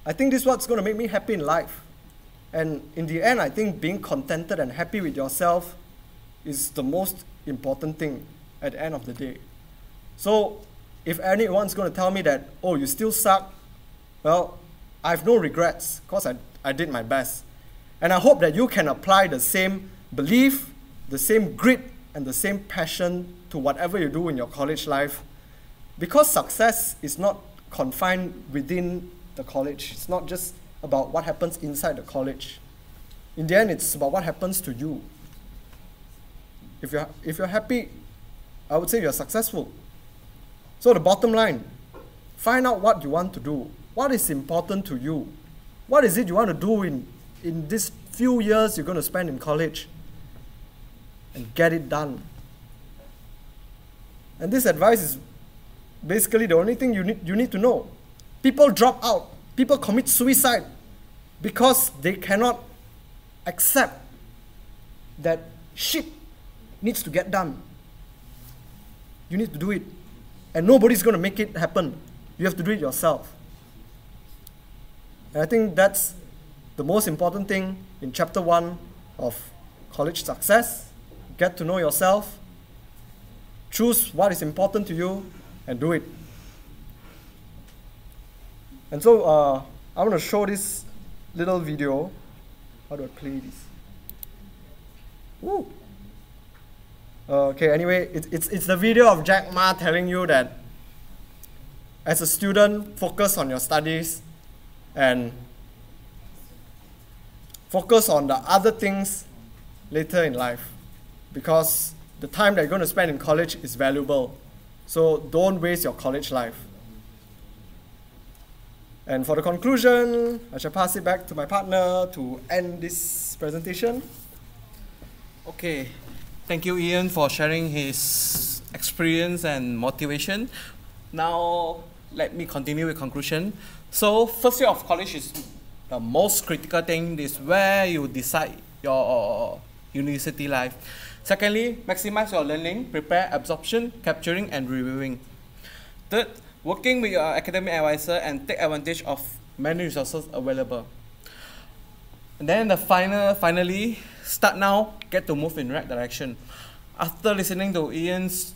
I think this is what's going to make me happy in life. And in the end, I think being contented and happy with yourself is the most important thing at the end of the day. So if anyone's going to tell me that, oh, you still suck, well, I have no regrets because I did my best. And I hope that you can apply the same belief, the same grit, and the same passion to whatever you do in your college life. Because success is not confined within the college. It's not just about what happens inside the college. In the end, it's about what happens to you. If you're happy, I would say you're successful. So the bottom line, find out what you want to do. What is important to you? What is it you want to do in these few years you're going to spend in college? And get it done. And this advice is basically the only thing you need to know. People drop out. People commit suicide because they cannot accept that shit needs to get done. You need to do it. And nobody's going to make it happen. You have to do it yourself. And I think that's the most important thing in chapter 1 of college success. Get to know yourself. Choose what is important to you and do it. And so I want to show this little video. How do I play this? Woo! Okay, anyway, it's the video of Jack Ma telling you that as a student, focus on your studies and focus on the other things later in life, because the time that you're going to spend in college is valuable. So don't waste your college life. And for the conclusion, I shall pass it back to my partner to end this presentation. Okay, thank you, Ian, for sharing his experience and motivation. Now, let me continue with conclusion. So, first year of college is the most critical thing. Is where you decide your university life. Secondly, maximize your learning, prepare, absorption, capturing, and reviewing. Third, working with your academic advisor and take advantage of many resources available. And then finally, start now, get to move in right direction. After listening to Ian's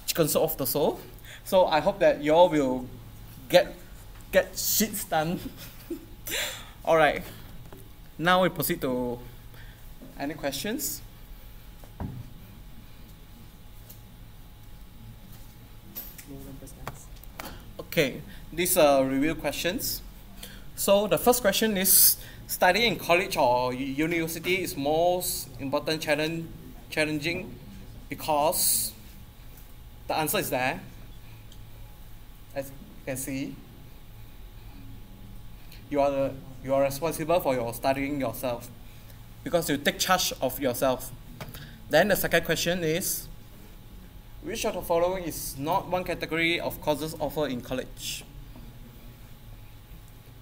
chicken soup of the soul, so I hope that you all will get shit done. All right. Now we proceed to any questions. Okay, these are review questions. So the first question is, studying in college or university is most important challenging because the answer is there. As you can see, you are responsible for your studying yourself because you take charge of yourself. Then the second question is, which of the following is not one category of courses offered in college?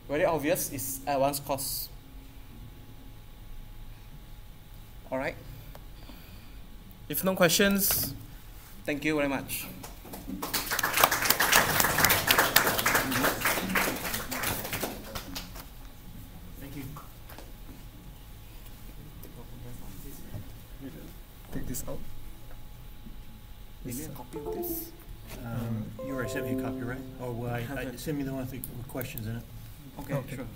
Very obvious, is advanced course. Alright. If no questions, thank you very much. Thank you. Take this out. You need a copy of this? You already sent me a copy, right? Oh, well, send me the one with questions in it. Okay, Okay. sure.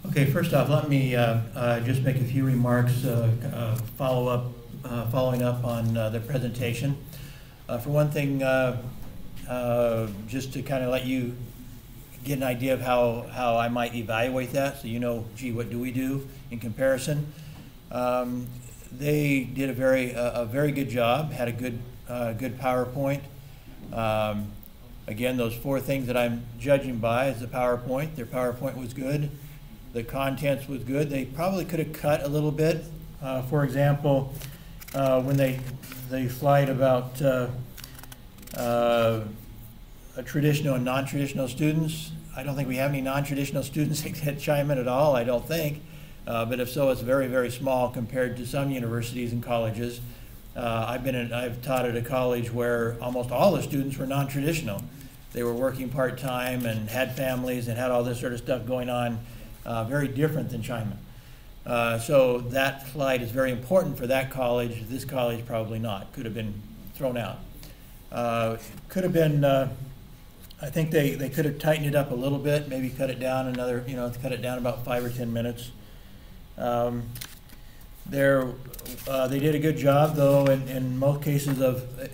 Okay, first off, let me just make a few remarks, following up on the presentation. For one thing, just to kind of let you get an idea of how I might evaluate that, so you know, gee, what do we do in comparison? They did a very good job, had a good PowerPoint. Again, those 4 things that I'm judging by is the PowerPoint. Their PowerPoint was good. The contents was good. They probably could have cut a little bit. For example, when they slide about traditional and non-traditional students, I don't think we have any non-traditional students at Chaiman at all, I don't think. But if so, it's very, very small compared to some universities and colleges. I've taught at a college where almost all the students were non-traditional. They were working part-time and had families and had all this sort of stuff going on. Very different than Chaiman. So that slide is very important for that college. This college probably not. Could have been thrown out. Could have been, I think they could have tightened it up a little bit, maybe cut it down another, cut it down about 5 or 10 minutes. They did a good job, though, in most cases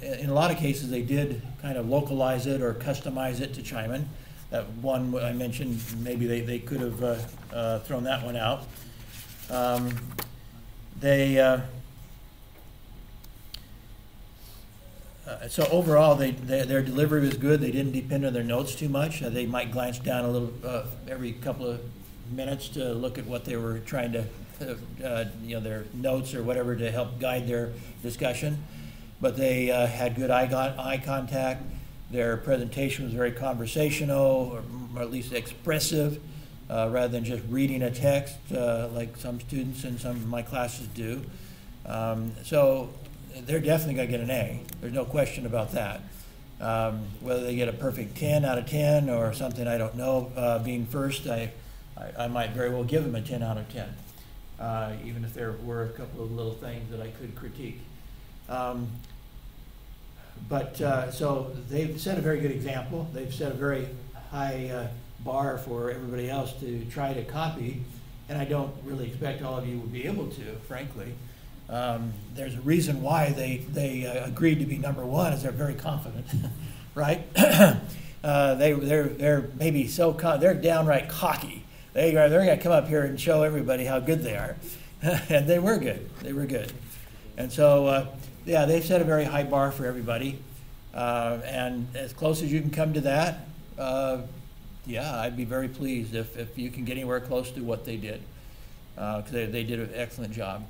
in a lot of cases they did kind of localize it or customize it to Chaiman. That one I mentioned, maybe they could have thrown that one out. So overall, their delivery was good. They didn't depend on their notes too much. They might glance down a little every couple of minutes to look at what they were trying to, their notes or whatever to help guide their discussion. But they had good eye contact. Their presentation was very conversational, or at least expressive, rather than just reading a text like some students in some of my classes do. So they're definitely going to get an A. There's no question about that. Whether they get a perfect 10 out of 10 or something, I don't know. Being first, I might very well give them a 10 out of 10, even if there were a couple of little things that I could critique. So they've set a very good example. They've set a very high bar for everybody else to try to copy, and I don't really expect all of you will be able to, frankly. There's a reason why they agreed to be number 1, is they're very confident, right? They're maybe they're downright cocky. They're going to come up here and show everybody how good they are, and they were good. They were good, and so they set a very high bar for everybody, and as close as you can come to that, I'd be very pleased if you can get anywhere close to what they did, because they did an excellent job.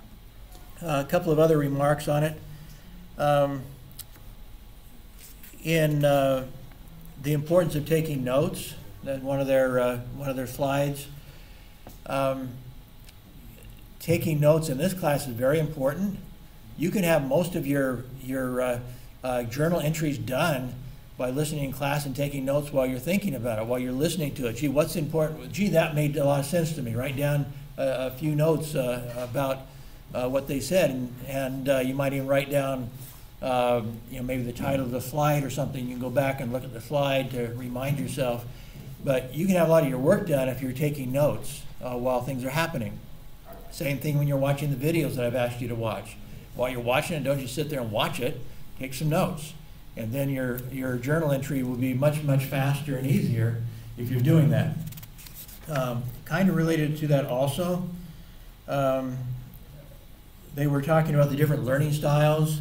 A couple of other remarks on it. In the importance of taking notes, one of their slides. Taking notes in this class is very important. You can have most of your journal entries done by listening in class and taking notes while you're thinking about it, while you're listening to it. Gee, what's important? Gee, that made a lot of sense to me. Write down a few notes about what they said, and you might even write down maybe the title of the slide or something. You can go back and look at the slide to remind yourself. But you can have a lot of your work done if you're taking notes while things are happening. Same thing when you're watching the videos that I've asked you to watch. While you're watching it, don't just sit there and watch it. Take some notes. And then your journal entry will be much, much faster and easier if you're doing that. Kind of related to that also, they were talking about the different learning styles.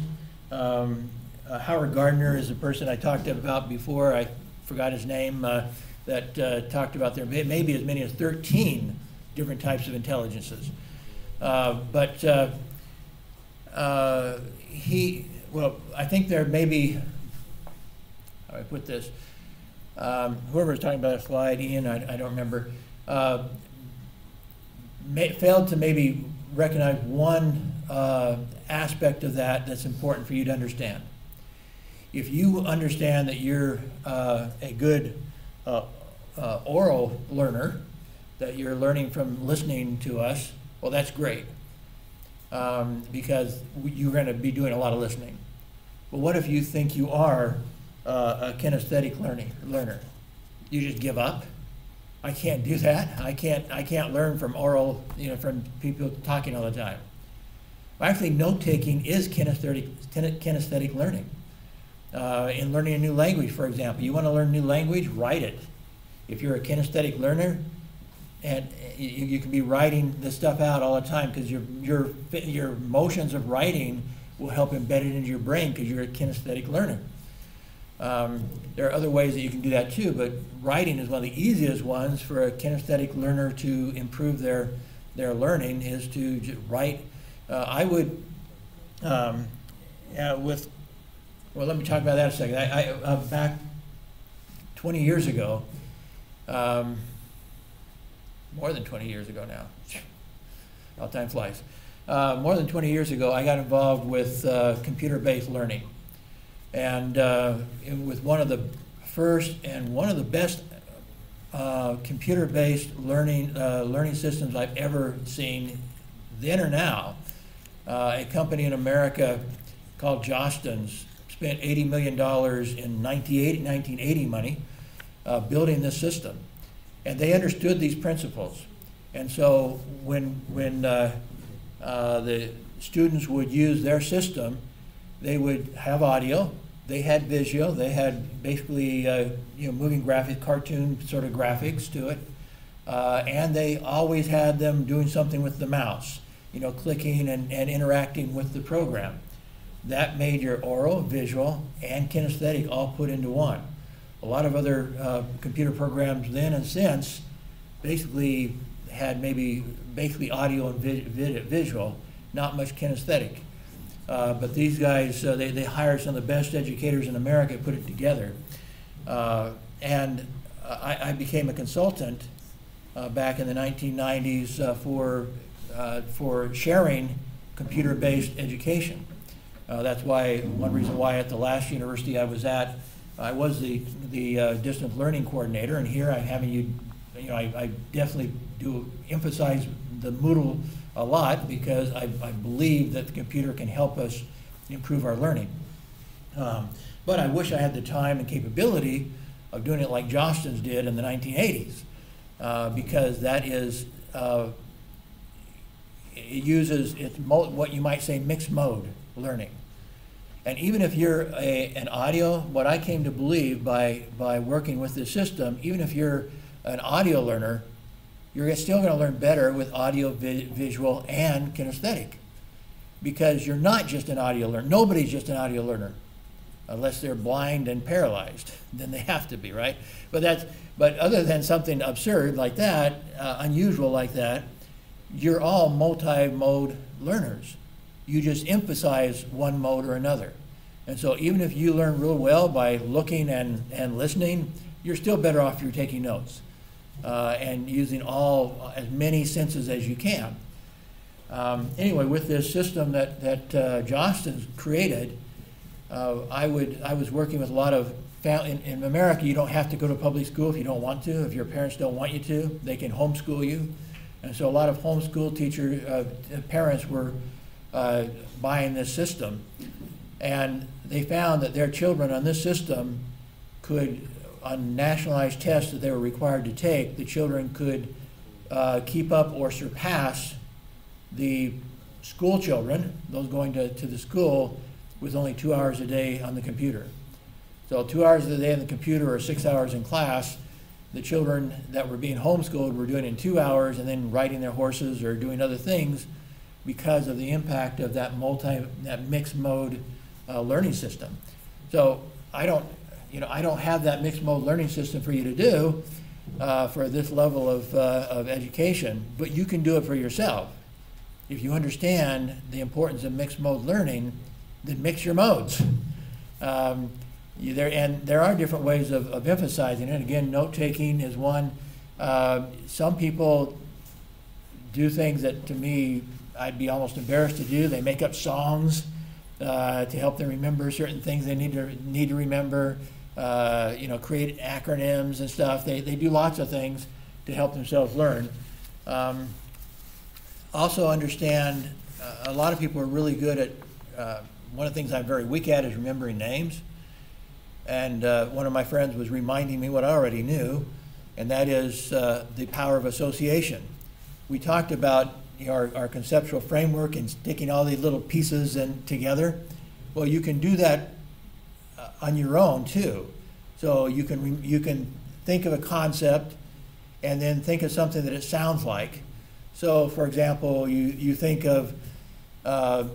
Howard Gardner is a person I talked about before. I forgot his name. That talked about there may be as many as 13 different types of intelligences. I think there may be, how do I put this? Whoever was talking about a slide, Ian, I don't remember, failed to maybe recognize one aspect of that that's important for you to understand. If you understand that you're a good oral learner, that you're learning from listening to us, well, that's great, because you're going to be doing a lot of listening. But what if you think you are a kinesthetic learner? You just give up? I can't do that. I can't learn from oral, from people talking all the time. Actually, note-taking is kinesthetic learning. In learning a new language, for example, you want to learn a new language, write it. If you're a kinesthetic learner, and you can be writing this stuff out all the time, because your motions of writing will help embed it into your brain because you're a kinesthetic learner. There are other ways that you can do that too, but writing is one of the easiest ones for a kinesthetic learner to improve their learning, is to write. I would, let me talk about that a second. I back 20 years ago, more than 20 years ago now, how time flies. More than 20 years ago, I got involved with computer-based learning. And with one of the first and one of the best computer-based learning systems I've ever seen, then or now. A company in America called Jostens spent $80 million in 1980 money building this system. And they understood these principles. And so when the students would use their system, they would have audio, they had visual, they had basically moving graphic, cartoon sort of graphics to it, and they always had them doing something with the mouse, clicking and interacting with the program. That made your oral, visual, and kinesthetic all put into one. A lot of other computer programs then and since basically had basically audio and visual, not much kinesthetic. But these guys, they hired some of the best educators in America to put it together. And I became a consultant back in the 1990s for sharing computer-based education. That's one reason why at the last university I was at, I was the distance learning coordinator, and here I'm having I definitely do emphasize the Moodle a lot, because I believe that the computer can help us improve our learning. But I wish I had the time and capability of doing it like Jostens did in the 1980s, because that is, it's what you might say mixed mode learning. And even if you're an audio, what I came to believe by working with this system, even if you're an audio learner, you're still going to learn better with audio, visual, and kinesthetic, because you're not just an audio learner. Nobody's just an audio learner, unless they're blind and paralyzed. Then they have to be, right? But other than something absurd like that, unusual like that, you're all multi-mode learners. You just emphasize one mode or another. And so even if you learn real well by looking and listening, you're still better off if you're taking notes and using as many senses as you can. Anyway, with this system that Johnston's created, I was working with a lot of in America. You don't have to go to public school if you don't want to. If your parents don't want you to, they can homeschool you. And so a lot of homeschool parents were buying this system, and they found that their children on this system could, on nationalized tests that they were required to take, the children could keep up or surpass the school children, those going to the school, with only 2 hours a day on the computer. So 2 hours a day on the computer or 6 hours in class. The children that were being homeschooled were doing it in 2 hours and then riding their horses or doing other things because of the impact of that mixed mode learning system. So I don't have that mixed mode learning system for you to do for this level of education, but you can do it for yourself. If you understand the importance of mixed mode learning, then mix your modes. There are different ways of emphasizing it. Again, note-taking is one. Some people do things that, to me, I'd be almost embarrassed to do. They make up songs to help them remember certain things they need to remember. Create acronyms and stuff. They do lots of things to help themselves learn. Also understand, a lot of people are really good at, one of the things I'm very weak at is remembering names. And one of my friends was reminding me what I already knew, and that is the power of association. We talked about our conceptual framework and sticking all these little pieces together. Well, you can do that on your own too. So you can think of a concept and then think of something that it sounds like. So, for example, you think of, I'm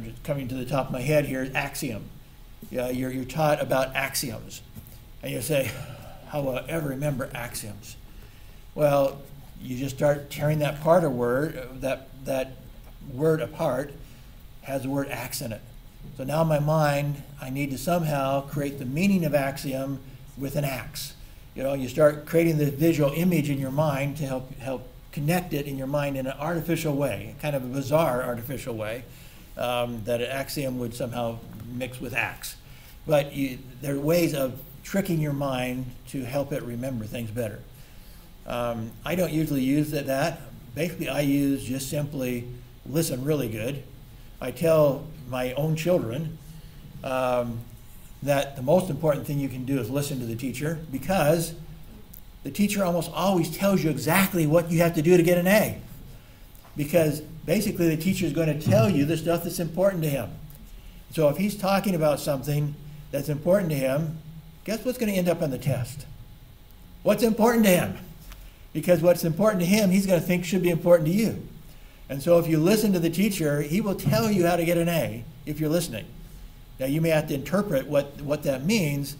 just coming to the top of my head here, axiom. You're taught about axioms, and you say, how will I ever remember axioms? Well, you just start tearing that that word apart, has the word ax in it. So now in my mind, I need to somehow create the meaning of axiom with an axe. You start creating the visual image in your mind to help connect it in your mind in an artificial way, kind of a bizarre artificial way, that an axiom would somehow mix with axe. But there are ways of tricking your mind to help it remember things better. I don't usually use that. Basically, I use just simply listen really good. I tell my own children that the most important thing you can do is listen to the teacher, because the teacher almost always tells you exactly what you have to do to get an A. Because basically the teacher is going to tell you the stuff that's important to him. So if he's talking about something that's important to him, guess what's going to end up on the test? What's important to him? Because what's important to him, he's going to think should be important to you. And so if you listen to the teacher, he will tell you how to get an A if you're listening. Now you may have to interpret what that means,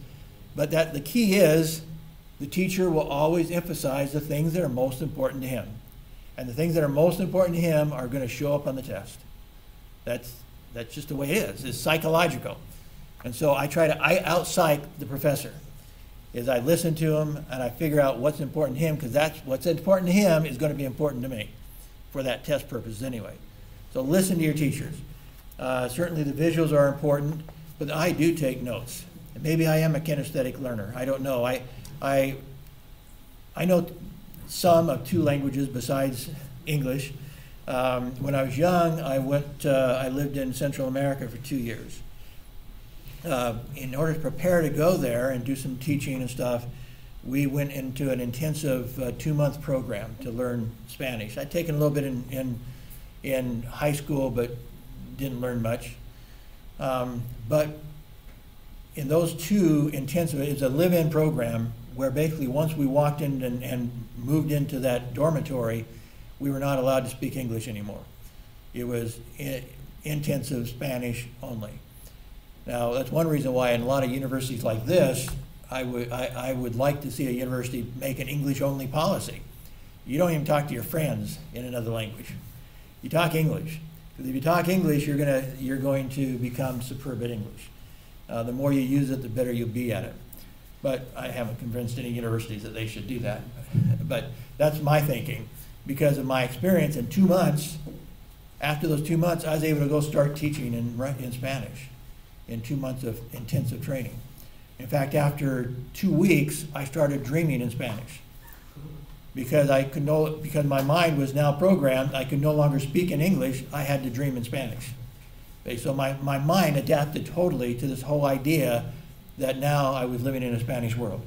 but the key is the teacher will always emphasize the things that are most important to him. And the things that are most important to him are going to show up on the test. That's just the way it is. It's psychological. And so I out-psych the professor. Is I listen to him and I figure out what's important to him, because that's what's important to him is going to be important to me for that test purpose anyway. So listen to your teachers. Certainly the visuals are important, but I do take notes. Maybe I am a kinesthetic learner. I don't know. I know some of 2 languages besides English. When I was young, I lived in Central America for 2 years. In order to prepare to go there and do some teaching and stuff, we went into an intensive 2-month program to learn Spanish. I'd taken a little bit in high school, but didn't learn much. But in those 2 intensive, it's a live-in program where basically once we walked in and moved into that dormitory, we were not allowed to speak English anymore. It was intensive Spanish only. Now, that's one reason why in a lot of universities like this, I would like to see a university make an English-only policy. You don't even talk to your friends in another language. You talk English. Because if you talk English, you're going to become superb at English. The more you use it, the better you'll be at it. but I haven't convinced any universities that they should do that. But that's my thinking. Because of my experience in 2 months, after those 2 months, I was able to go start teaching in Spanish in 2 months of intensive training. In fact, after 2 weeks, I started dreaming in Spanish. Because because my mind was now programmed, I could no longer speak in English, I had to dream in Spanish. Okay, so my mind adapted totally to this whole idea that now I was living in a Spanish world.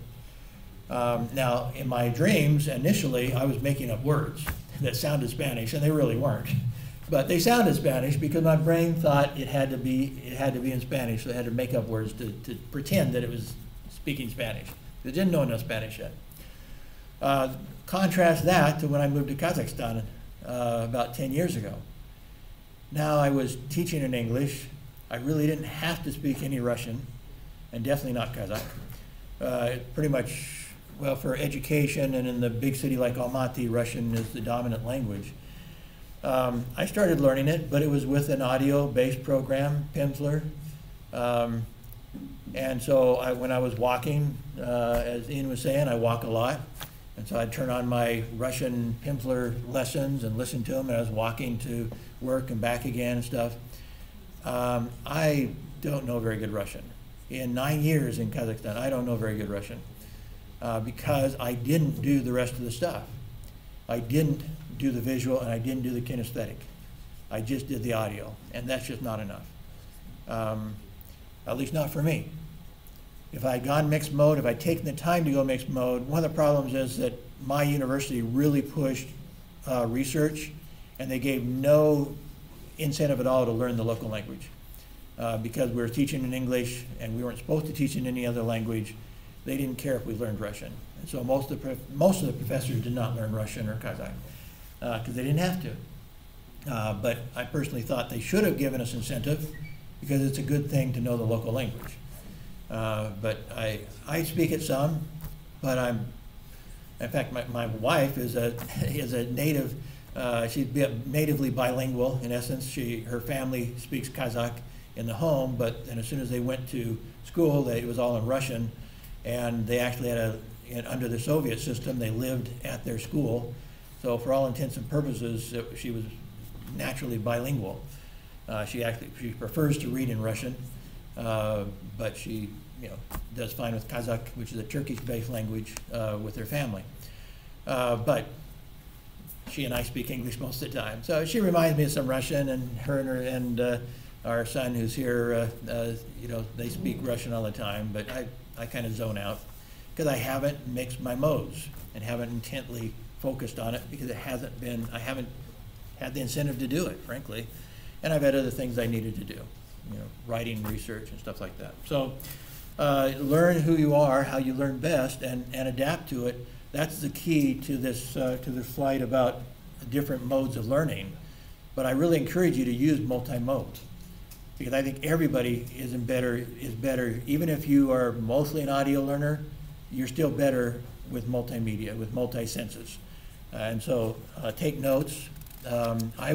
Now, in my dreams, initially, I was making up words that sounded Spanish, and they really weren't. But they sounded Spanish because my brain thought it had to be in Spanish, so I had to make up words to pretend that it was speaking Spanish. They didn't know enough Spanish yet. Contrast that to when I moved to Kazakhstan about 10 years ago. Now I was teaching in English. I really didn't have to speak any Russian, and definitely not Kazakh. Pretty much, well, for education and in the big city like Almaty, Russian is the dominant language. I started learning it, but it was with an audio-based program, Pimsleur. And so when I was walking, as Ian was saying, I walk a lot. And so I'd turn on my Russian Pimsleur lessons and listen to them, and I was walking to work and back again and stuff. I don't know very good Russian. In 9 years in Kazakhstan, I don't know very good Russian because I didn't do the rest of the stuff. I didn't do the visual and I didn't do the kinesthetic. I just did the audio, and that's just not enough. At least not for me. If I had gone mixed mode, if I'd taken the time to go mixed mode, one of the problems is that my university really pushed research, and they gave no incentive at all to learn the local language. Because we were teaching in English and we weren't supposed to teach in any other language, they didn't care if we learned Russian. And so most of the professors did not learn Russian or Kazakh because they didn't have to. But I personally thought they should have given us incentive because it's a good thing to know the local language. But I speak it some, but in fact, my wife is a native, she's natively bilingual in essence. Her family speaks Kazakh in the home, but then as soon as they went to school, it was all in Russian, and they actually had under the Soviet system, they lived at their school. So for all intents and purposes, she was naturally bilingual. She prefers to read in Russian, but she does fine with Kazakh, which is a Turkish-based language, with her family. But she and I speak English most of the time. So she reminds me of some Russian, and her and our son who's here, they speak Russian all the time, but I kind of zone out because I haven't mixed my modes and haven't intently focused on it because I haven't had the incentive to do it, frankly. And I've had other things I needed to do, writing, research, and stuff like that. So learn who you are, how you learn best, and adapt to it. That's the key to this slide about different modes of learning. But I really encourage you to use multi-modes because I think everybody is better. Even if you are mostly an audio learner, you're still better with multimedia, with multi-senses. And so take notes. I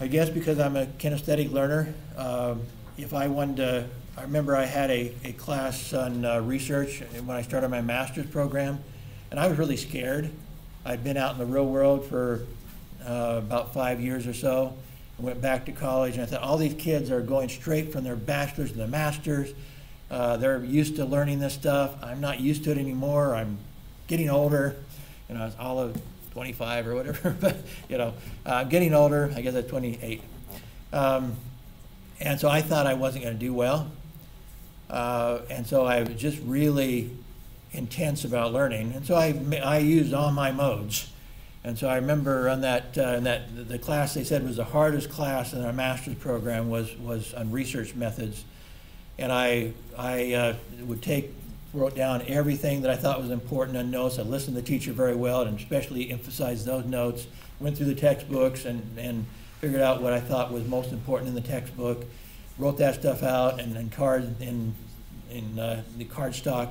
guess because I'm a kinesthetic learner, if I wanted to, I remember I had a class on research when I started my master's program, and I was really scared. I'd been out in the real world for about 5 years or so. I went back to college, and I thought, all these kids are going straight from their bachelor's to their master's. They're used to learning this stuff. I'm not used to it anymore. I'm getting older. I was all of 25 or whatever, but I'm getting older. I guess I'm 28. And so I thought I wasn't going to do well. And so I was just really intense about learning. And so I used all my modes. And so I remember on the class they said was the hardest class in our master's program was on research methods. And I wrote down everything that I thought was important on notes. I listened to the teacher very well and especially emphasized those notes. Went through the textbooks and figured out what I thought was most important in the textbook. Wrote that stuff out and in the card stock,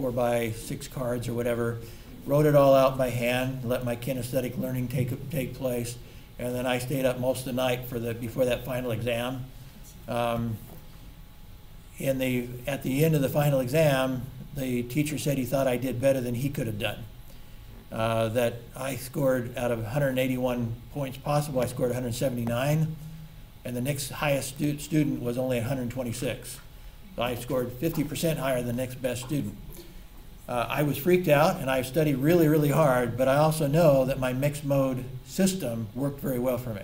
4x6 cards or whatever. Wrote it all out by hand. Let my kinesthetic learning take place, and then I stayed up most of the night before that final exam. at the end of the final exam, the teacher said he thought I did better than he could have done. That I scored, out of 181 points possible, I scored 179, and the next highest student was only 126. So I scored 50% higher than the next best student. I was freaked out, and I studied really, really hard, but I also know that my mixed mode system worked very well for me.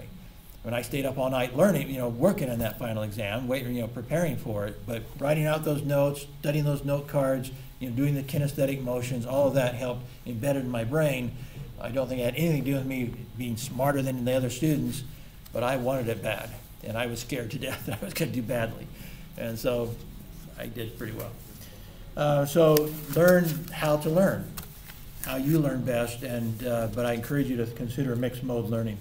When I stayed up all night learning, working on that final exam, preparing for it, but writing out those notes, studying those note cards, doing the kinesthetic motions, all of that helped embed it in my brain. I don't think it had anything to do with me being smarter than the other students, but I wanted it bad, and I was scared to death that I was going to do badly. And so I did pretty well. So learn how to learn, how you learn best, and but I encourage you to consider mixed mode learning.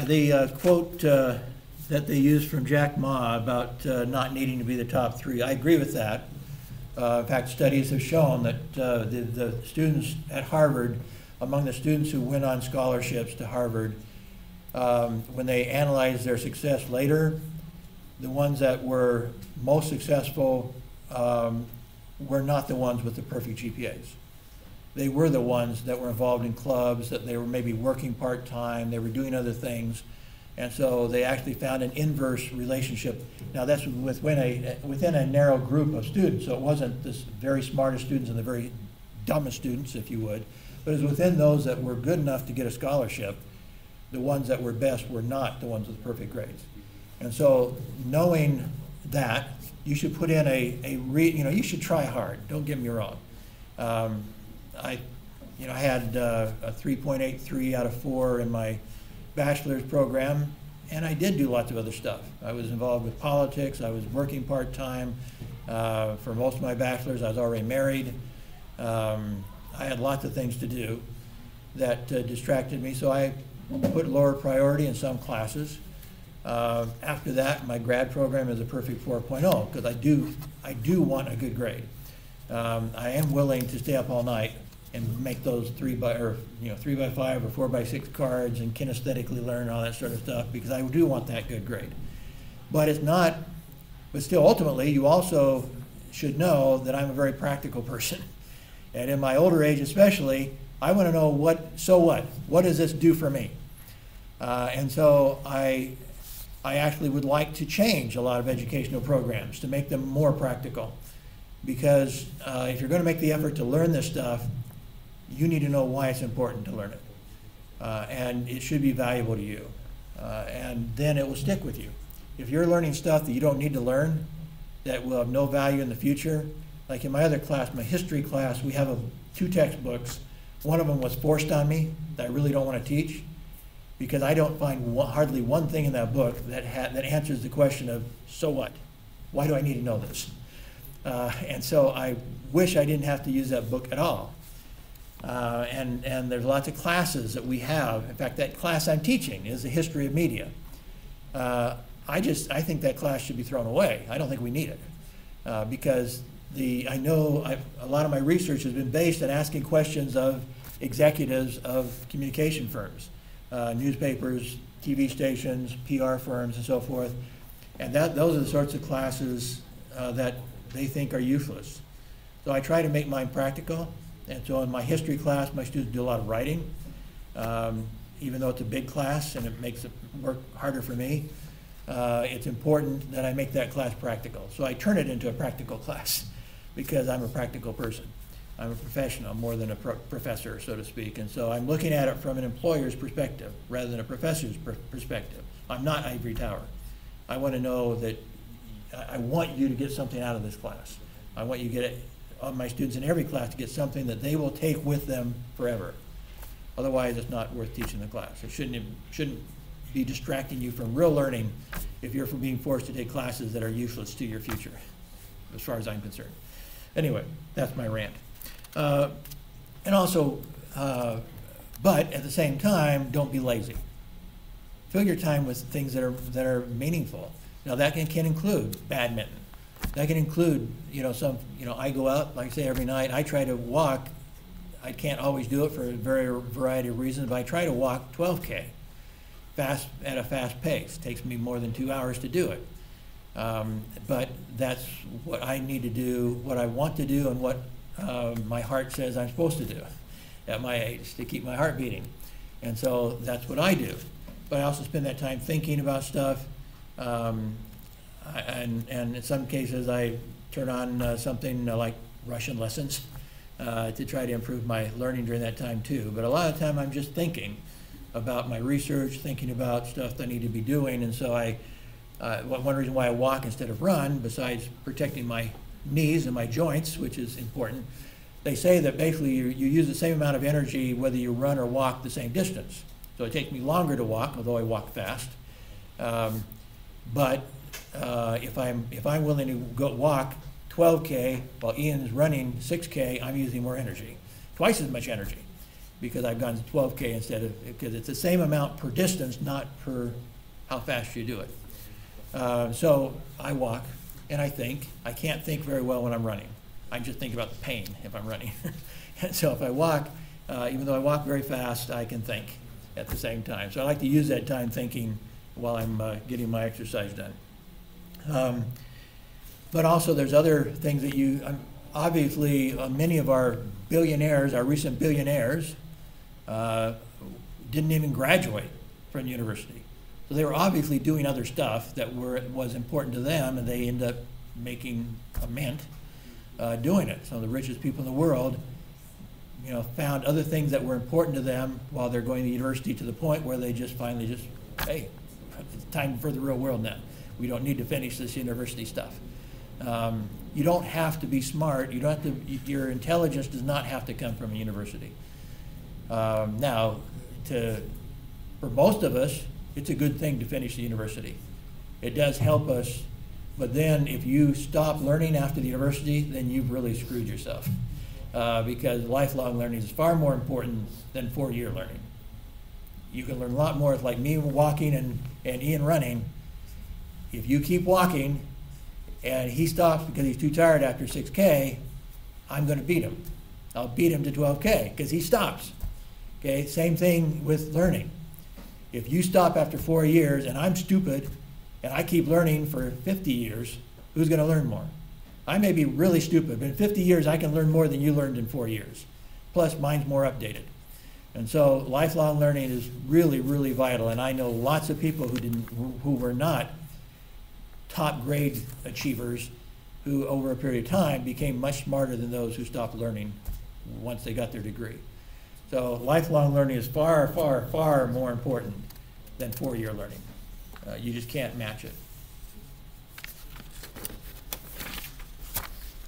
The quote that they use from Jack Ma about not needing to be the top three, I agree with that. In fact, studies have shown that the students at Harvard, among the students who went on scholarships to Harvard, when they analyzed their success later, the ones that were most successful were not the ones with the perfect GPAs. They were the ones that were involved in clubs, that they were maybe working part-time, they were doing other things, and so they actually found an inverse relationship. Now that's within a narrow group of students, so it wasn't this very smartest students and the very dumbest students, if you would, but it was within those that were good enough to get a scholarship. The ones that were best were not the ones with perfect grades. And so knowing that, you should put in you should try hard, don't get me wrong. I had a 3.83 out of 4 in my bachelor's program, and I did do lots of other stuff. I was involved with politics, I was working part-time. For most of my bachelor's, I was already married. I had lots of things to do that distracted me, so I put lower priority in some classes. After that, my grad program is a perfect 4.0 because I do want a good grade. I am willing to stay up all night and make those 3x5 or 4x6 cards and kinesthetically learn all that sort of stuff because I do want that good grade. But still ultimately you also should know that I'm a very practical person. And in my older age especially, I want to know what does this do for me? And so I actually would like to change a lot of educational programs to make them more practical. Because if you're going to make the effort to learn this stuff, you need to know why it's important to learn it. And it should be valuable to you. And then it will stick with you. If you're learning stuff that you don't need to learn, that will have no value in the future, like in my other class, my history class, we have 2 textbooks. One of them was forced on me that I really don't want to teach because I don't find hardly one thing in that book that answers the question of, so what? Why do I need to know this? And so I wish I didn't have to use that book at all. And there's lots of classes that we have. In fact, that class I'm teaching is the history of media. I think that class should be thrown away. I don't think we need it because a lot of my research has been based on asking questions of executives of communication firms, newspapers, TV stations, PR firms, and so forth. And those are the sorts of classes that they think are useless. So I try to make mine practical. And so in my history class, my students do a lot of writing, even though it's a big class and it makes it work harder for me. It's important that I make that class practical. So I turn it into a practical class because I'm a practical person. I'm a professional more than a professor, so to speak. And so I'm looking at it from an employer's perspective rather than a professor's perspective. I'm not ivory tower. I want to know that I want you to get something out of this class. I want you to get my students in every class to get something that they will take with them forever. Otherwise, it's not worth teaching the class. It shouldn't be distracting you from real learning if you're being forced to take classes that are useless to your future, as far as I'm concerned. Anyway, that's my rant. And also, but at the same time, don't be lazy. Fill your time with things that are meaningful. Now that can include badminton. That can include, I go out, like I say, every night. I try to walk I can't always do it for a variety of reasons, but I try to walk 12K fast at a fast pace. It takes me more than 2 hours to do it. But that's what I need to do, what I want to do, and what my heart says I'm supposed to do at my age to keep my heart beating. And so that's what I do. But I also spend that time thinking about stuff. And in some cases, I turn on something like Russian lessons to try to improve my learning during that time too. But a lot of the time I'm just thinking about my research, thinking about stuff that I need to be doing. And so one reason why I walk instead of run, besides protecting my knees and my joints, which is important, they say that basically you use the same amount of energy whether you run or walk the same distance. So it takes me longer to walk, although I walk fast. But if I'm willing to go walk 12K while Ian's running 6K, I'm using more energy, twice as much energy, because I've gone to 12K instead of, because it's the same amount per distance, not per how fast you do it. So I walk and I think. I can't think very well when I'm running. I just think about the pain if I'm running. And so if I walk, even though I walk very fast, I can think at the same time. So I like to use that time thinking while I'm getting my exercise done. But also there's other things that obviously many of our billionaires, our recent billionaires, didn't even graduate from university. So they were obviously doing other stuff that was important to them, and they ended up making a mint doing it. Some of the richest people in the world, found other things that were important to them while they're going to university, to the point where they finally hey, it's time for the real world now. We don't need to finish this university stuff. You don't have to be smart. You don't have to. Your intelligence does not have to come from a university. Now, for most of us, it's a good thing to finish the university. It does help us, but then if you stop learning after the university, then you've really screwed yourself, because lifelong learning is far more important than 4-year learning. You can learn a lot more. It's like me walking and Ian running. If you keep walking and he stops because he's too tired after 6K, I'm going to beat him. I'll beat him to 12K because he stops. Okay, same thing with learning. If you stop after 4 years and I'm stupid and I keep learning for 50 years, who's going to learn more? I may be really stupid, but in 50 years I can learn more than you learned in 4 years. Plus, mine's more updated. And so lifelong learning is really, really vital. And I know lots of people who were not top grade achievers who over a period of time became much smarter than those who stopped learning once they got their degree. So lifelong learning is far, far, far more important than 4-year learning. You just can't match it.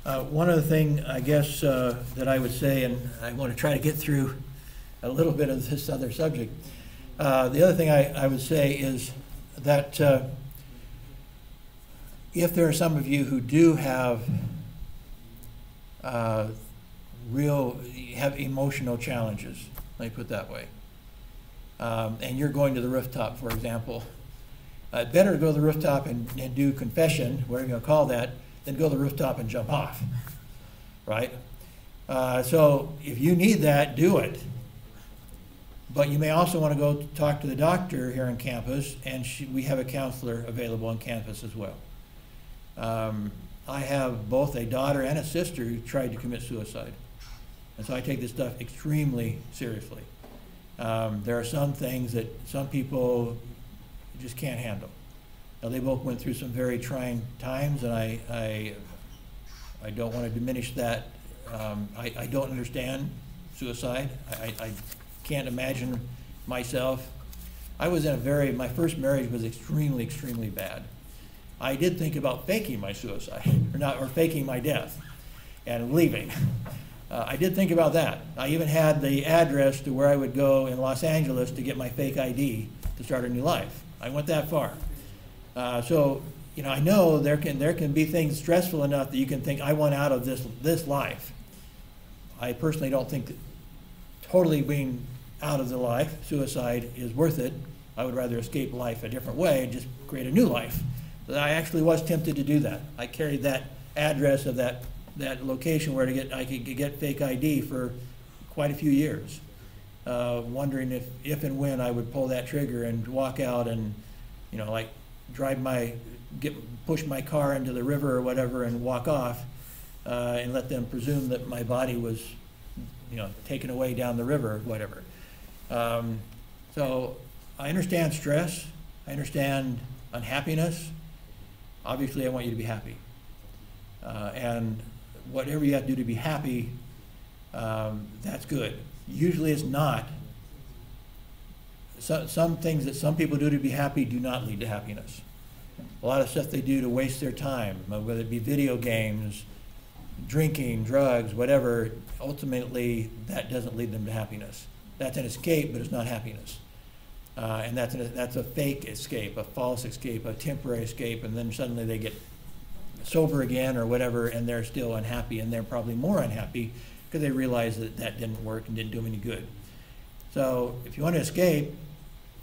One other thing, I guess, that I would say, and I want to try to get through a little bit of this other subject. The other thing I would say is that if there are some of you who do have have emotional challenges, let me put it that way, and you're going to the rooftop, for example, better to go to the rooftop and do confession, whatever you're going to call that, than go to the rooftop and jump off, right? So if you need that, do it. But you may also want to go talk to the doctor here on campus, and we have a counselor available on campus as well. I have both a daughter and a sister who tried to commit suicide. And so I take this stuff extremely seriously. There are some things that some people just can't handle. Now, they both went through some very trying times, and I don't want to diminish that. I don't understand suicide. I can't imagine myself. I was in my first marriage was extremely, extremely bad. I did think about faking my suicide, or faking my death and leaving. I did think about that. I even had the address to where I would go in Los Angeles to get my fake ID to start a new life. I went that far. So, I know there can be things stressful enough that you can think, I want out of this life. I personally don't think that totally being out of the life, suicide, is worth it. I would rather escape life a different way and just create a new life. But I actually was tempted to do that. I carried that address of that location where I could get fake ID for quite a few years, wondering if and when I would pull that trigger and walk out and, you know, like push my car into the river or whatever and walk off, and let them presume that my body was, you know, taken away down the river or whatever. So I understand stress. I understand unhappiness. Obviously, I want you to be happy. And whatever you have to do to be happy, that's good. Usually it's not. Some things that some people do to be happy do not lead to happiness. A lot of stuff they do to waste their time, whether it be video games, drinking, drugs, whatever, ultimately that doesn't lead them to happiness. That's an escape, but it's not happiness. And that's a fake escape, a false escape, a temporary escape, and then suddenly they get sober again or whatever, and they're still unhappy, and they're probably more unhappy because they realize that that didn't work and didn't do them any good. So if you want to escape,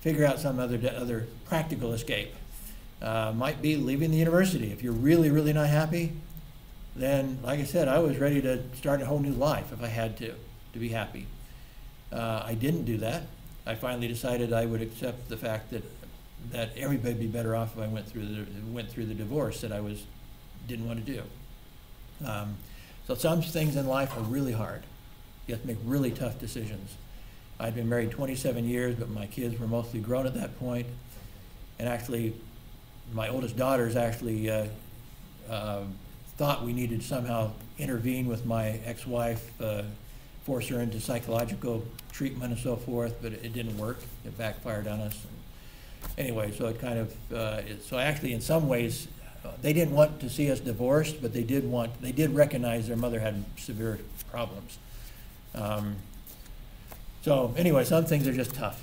figure out some other practical escape. Might be leaving the university. If you're really, really not happy, then, like I said, I was ready to start a whole new life if I had to be happy. I didn't do that. I finally decided I would accept the fact that everybody would be better off if I went through the divorce that I didn't want to do. So some things in life are really hard. You have to make really tough decisions. I'd been married 27 years, but my kids were mostly grown at that point. And actually, my oldest daughters actually thought we needed to somehow intervene with my ex-wife, force her into psychological treatment and so forth, but it didn't work. It backfired on us. Anyway, so it kind of, so actually in some ways, they didn't want to see us divorced, but they did recognize their mother had severe problems. So anyway, some things are just tough.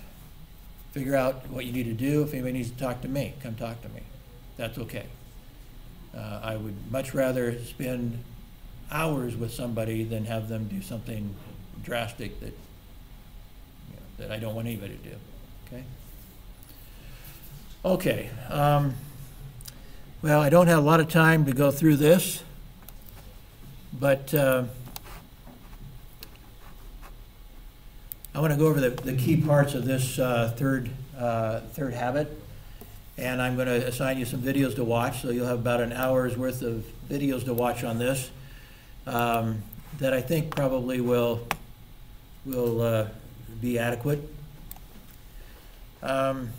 Figure out what you need to do. If anybody needs to talk to me, come talk to me. That's okay. I would much rather spend hours with somebody than have them do something drastic that, that I don't want anybody to do. Okay? Okay. Well, I don't have a lot of time to go through this, but I want to go over the key parts of this third habit, and I'm going to assign you some videos to watch, so you'll have about an hour's worth of videos to watch on this that I think probably will be adequate. But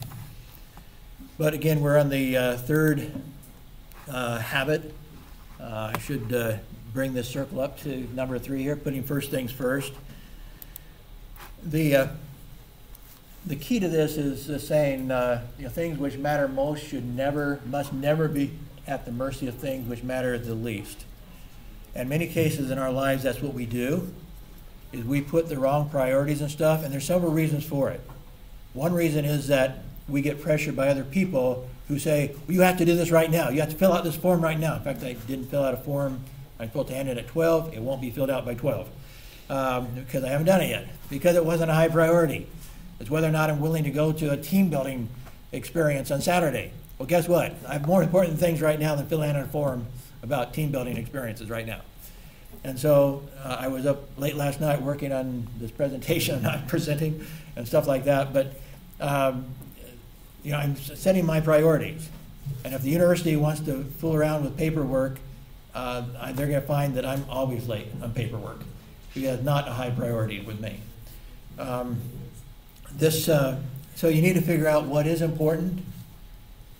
again, we're on the third habit. I should bring this circle up to number 3 here, putting first things first. The key to this is saying things which matter most must never be at the mercy of things which matter the least. In many cases in our lives, that's what we do, is we put the wrong priorities and stuff, and there's several reasons for it. One reason is that we get pressured by other people who say, well, you have to do this right now. You have to fill out this form right now. In fact, I didn't fill out a form. I'm supposed to hand it at 12. It won't be filled out by 12 because I haven't done it yet, because it wasn't a high priority. It's whether or not I'm willing to go to a team building experience on Saturday. Well, guess what? I have more important things right now than filling out a form about team building experiences right now. And so I was up late last night working on this presentation I'm presenting and stuff like that. But I'm setting my priorities. And if the university wants to fool around with paperwork, they're going to find that I'm always late on paperwork, because it's not a high priority with me. So you need to figure out what is important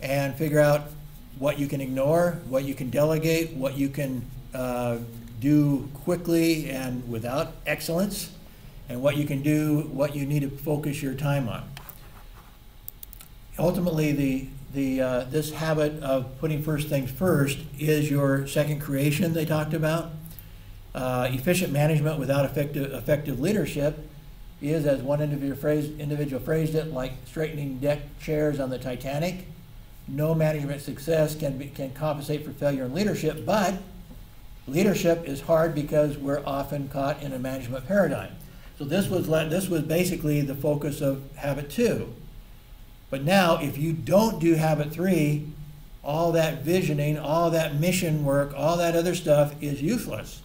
and figure out what you can ignore, what you can delegate, what you can do quickly and without excellence, and what you can do, what you need to focus your time on. Ultimately, this habit of putting first things first is your second creation they talked about. Efficient management without effective leadership is, as one individual phrased it, like straightening deck chairs on the Titanic. No management success can compensate for failure in leadership, but leadership is hard because we're often caught in a management paradigm. So this was basically the focus of habit 2. But now, if you don't do habit 3, all that visioning, all that mission work, all that other stuff is useless.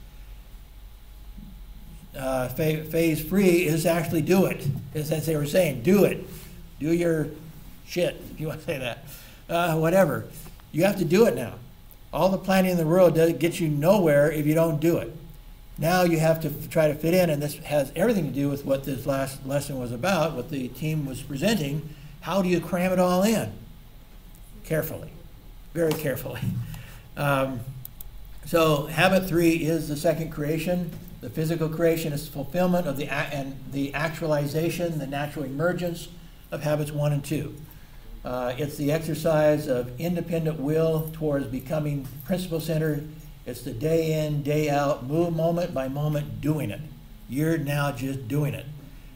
phase free is actually do it. As they were saying, do it. Do your shit, if you want to say that. Whatever. You have to do it now. All the planning in the world gets you nowhere if you don't do it. Now you have to try to fit in, and this has everything to do with what this last lesson was about, what the team was presenting. How do you cram it all in? Carefully, very carefully. So habit 3 is the second creation. The physical creation is fulfillment of the actualization, the natural emergence of habits 1 and 2. It's the exercise of independent will towards becoming principle-centered. It's the day in, day out, move moment by moment doing it. You're now just doing it.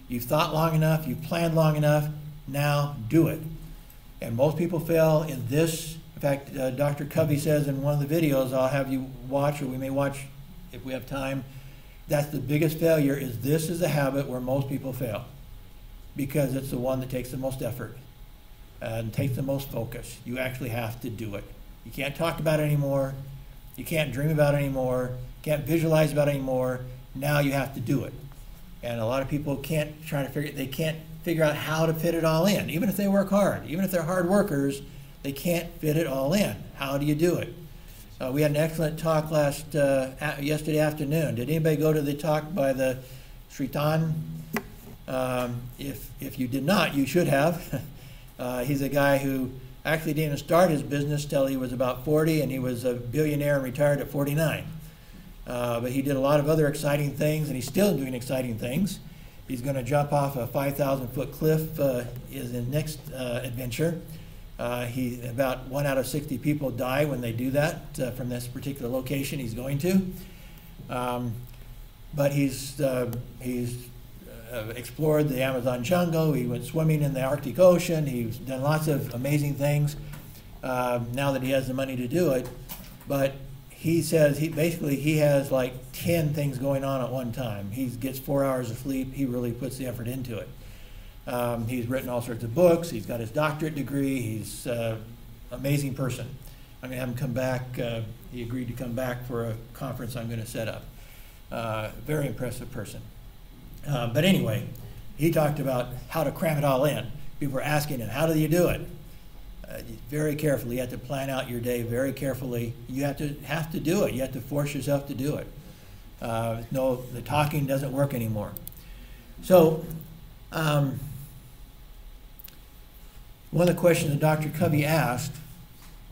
You've thought long enough, you've planned long enough, now do it. And most people fail in this. In fact, Dr. Covey says in one of the videos I'll have you watch, or we may watch if we have time, that's the biggest failure, is this is the habit where most people fail. Because it's the one that takes the most effort and takes the most focus. You actually have to do it. You can't talk about it anymore. You can't dream about it anymore. You can't visualize about it anymore. Now you have to do it. And a lot of people can't figure out how to fit it all in. Even if they work hard, even if they're hard workers, they can't fit it all in. How do you do it? We had an excellent talk yesterday afternoon. Did anybody go to the talk by the Sritan? If you did not, you should have. He's a guy who actually didn't start his business till he was about 40, and he was a billionaire and retired at 49. But he did a lot of other exciting things, and he's still doing exciting things. He's going to jump off a 5,000-foot cliff is his next adventure. About 1 out of 60 people die when they do that from this particular location he's going to. But he's explored the Amazon jungle. He went swimming in the Arctic Ocean. He's done lots of amazing things now that he has the money to do it. But he says he has like 10 things going on at one time. He gets 4 hours of sleep. He really puts the effort into it. He's written all sorts of books. He's got his doctorate degree. He's an amazing person. I'm going to have him come back. He agreed to come back for a conference I'm going to set up. Very impressive person. But anyway, he talked about how to cram it all in. People were asking him, how do you do it? Very carefully. You have to plan out your day very carefully. You have to do it. You have to force yourself to do it. No, the talking doesn't work anymore. So, one of the questions that Dr. Covey asked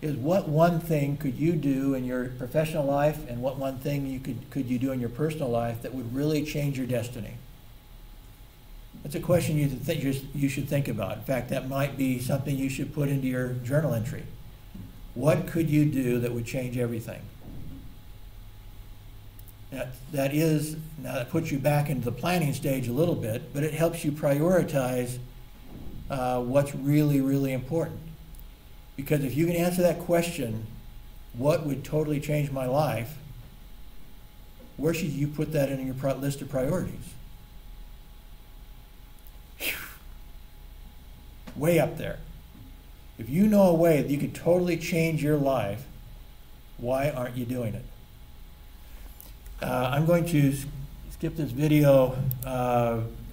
is, what one thing could you do in your professional life, and what one thing could you do in your personal life that would really change your destiny? That's a question you should think about. In fact, that might be something you should put into your journal entry. What could you do that would change everything? That puts you back into the planning stage a little bit, but it helps you prioritize what's really, really important. Because if you can answer that question, what would totally change my life, where should you put that in your list of priorities? Whew. Way up there. If you know a way that you could totally change your life, why aren't you doing it? I'm going to skip this video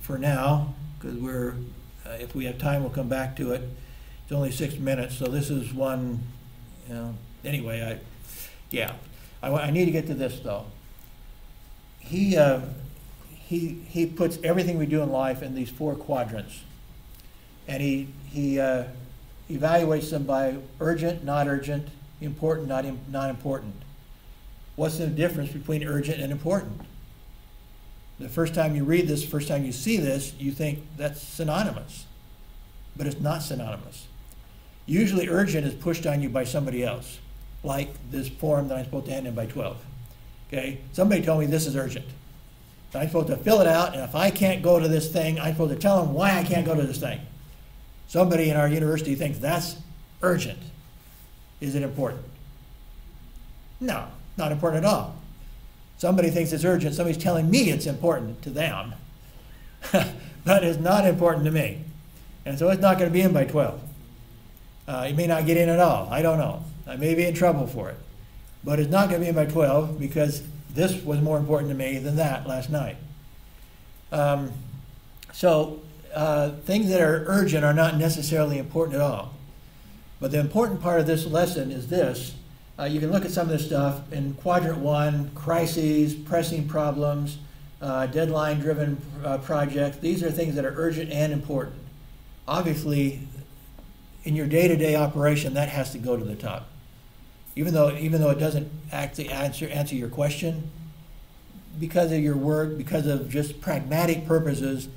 for now, because if we have time, we'll come back to it. It's only 6 minutes, so this is one, anyway, I need to get to this, though. He puts everything we do in life in these 4 quadrants, and he evaluates them by urgent, not urgent, important, not important. What's the difference between urgent and important? The first time you read this, first time you see this, you think that's synonymous, but it's not synonymous. Usually urgent is pushed on you by somebody else, like this form that I'm supposed to hand in by 12. Okay? Somebody told me this is urgent. So I'm supposed to fill it out, and if I can't go to this thing, I'm supposed to tell them why I can't go to this thing. Somebody in our university thinks that's urgent. Is it important? No, not important at all. Somebody thinks it's urgent. Somebody's telling me it's important to them. But it's not important to me. And so it's not going to be in by 12. You may not get in at all. I don't know. I may be in trouble for it. But it's not going to be in by 12 because this was more important to me than that last night. So things that are urgent are not necessarily important at all. But the important part of this lesson is this. You can look at some of this stuff in quadrant 1, crises, pressing problems, deadline-driven projects. These are things that are urgent and important. Obviously, in your day-to-day operation, that has to go to the top. Even though it doesn't actually answer your question, because of your work, because of just pragmatic purposes,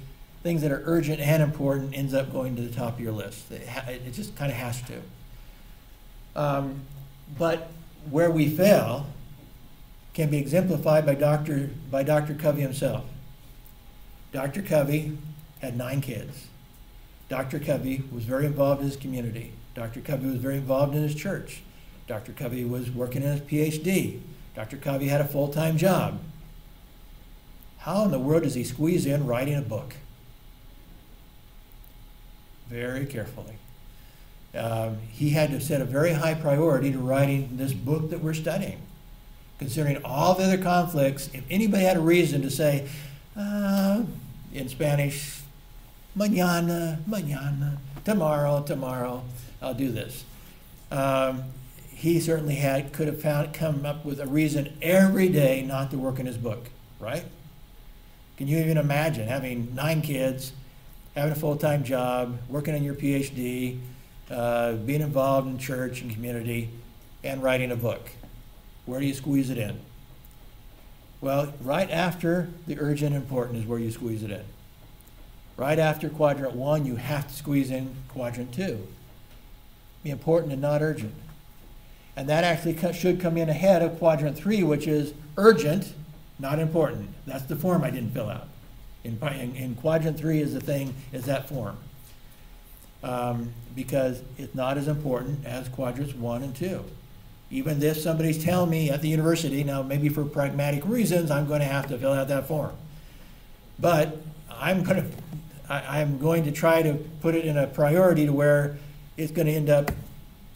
things that are urgent and important ends up going to the top of your list. It just kind of has to. But where we fail can be exemplified by Dr. Covey himself. Dr. Covey had 9 kids. Dr. Covey was very involved in his community. Dr. Covey was very involved in his church. Dr. Covey was working in his PhD. Dr. Covey had a full-time job. How in the world does he squeeze in writing a book? Very carefully. He had to set a very high priority to writing this book that we're studying. Considering all the other conflicts, if anybody had a reason to say, in Spanish, mañana, mañana, tomorrow, tomorrow, I'll do this. He certainly could have come up with a reason every day not to work in his book, right? Can you even imagine having 9 kids, having a full-time job, working on your PhD, being involved in church and community, and writing a book? Where do you squeeze it in? Well, right after the urgent and important is where you squeeze it in. Right after quadrant 1, you have to squeeze in quadrant 2. Be important and not urgent. And that actually should come in ahead of quadrant 3, which is urgent, not important. That's the form I didn't fill out. In quadrant 3 is that form. Because it's not as important as quadrants 1 and 2. Even if somebody's telling me at the university, now maybe for pragmatic reasons, I'm going to have to fill out that form. But I'm going to try to put it in a priority to where it's going to end up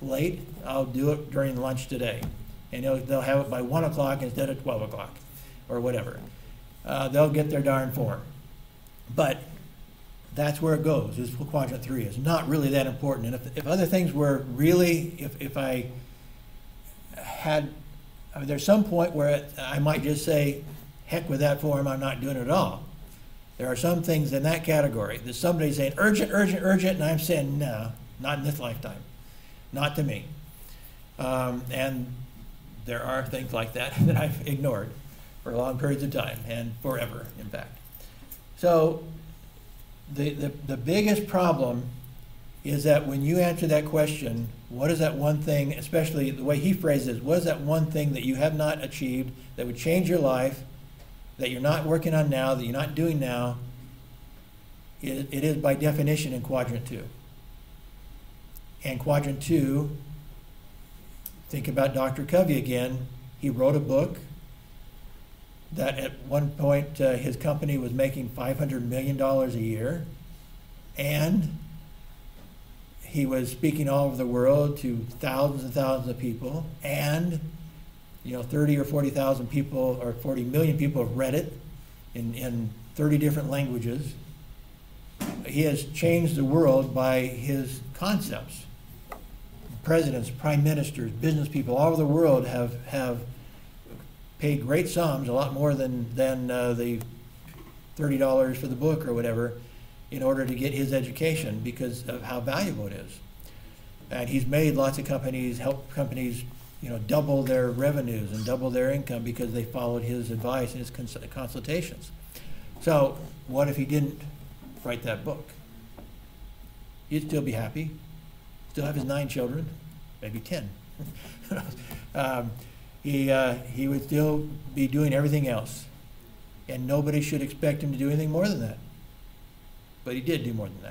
late. I'll do it during lunch today. And they'll have it by 1 o'clock instead of 12 o'clock or whatever. They'll get their darn form. But that's where it goes, is what quadrant 3 is. Not really that important. And if other things were really, if I had, there's some point where I might just say, heck with that form, I'm not doing it at all. There are some things in that category that somebody's saying, urgent, urgent, urgent, and I'm saying, no, not in this lifetime. Not to me. And there are things like that that I've ignored for long periods of time, and forever, in fact. So the biggest problem is that when you answer that question, what is that one thing, especially the way he phrases it, what is that one thing that you have not achieved that would change your life, that you're not working on now, that you're not doing now? It is by definition in quadrant 2. And quadrant 2, think about Dr. Covey again. He wrote a book that at one point his company was making $500 million a year, and he was speaking all over the world to thousands and thousands of people, and 30 or 40,000 people or 40 million people have read it in 30 different languages. He has changed the world by his concepts. Presidents, prime ministers, business people all over the world have paid great sums, a lot more than the $30 for the book or whatever, in order to get his education because of how valuable it is. And he's made lots of companies, helped companies, double their revenues and double their income because they followed his advice and his consultations. So what if he didn't write that book? He'd still be happy, still have his 9 children, maybe 10. He would still be doing everything else. And nobody should expect him to do anything more than that. But he did do more than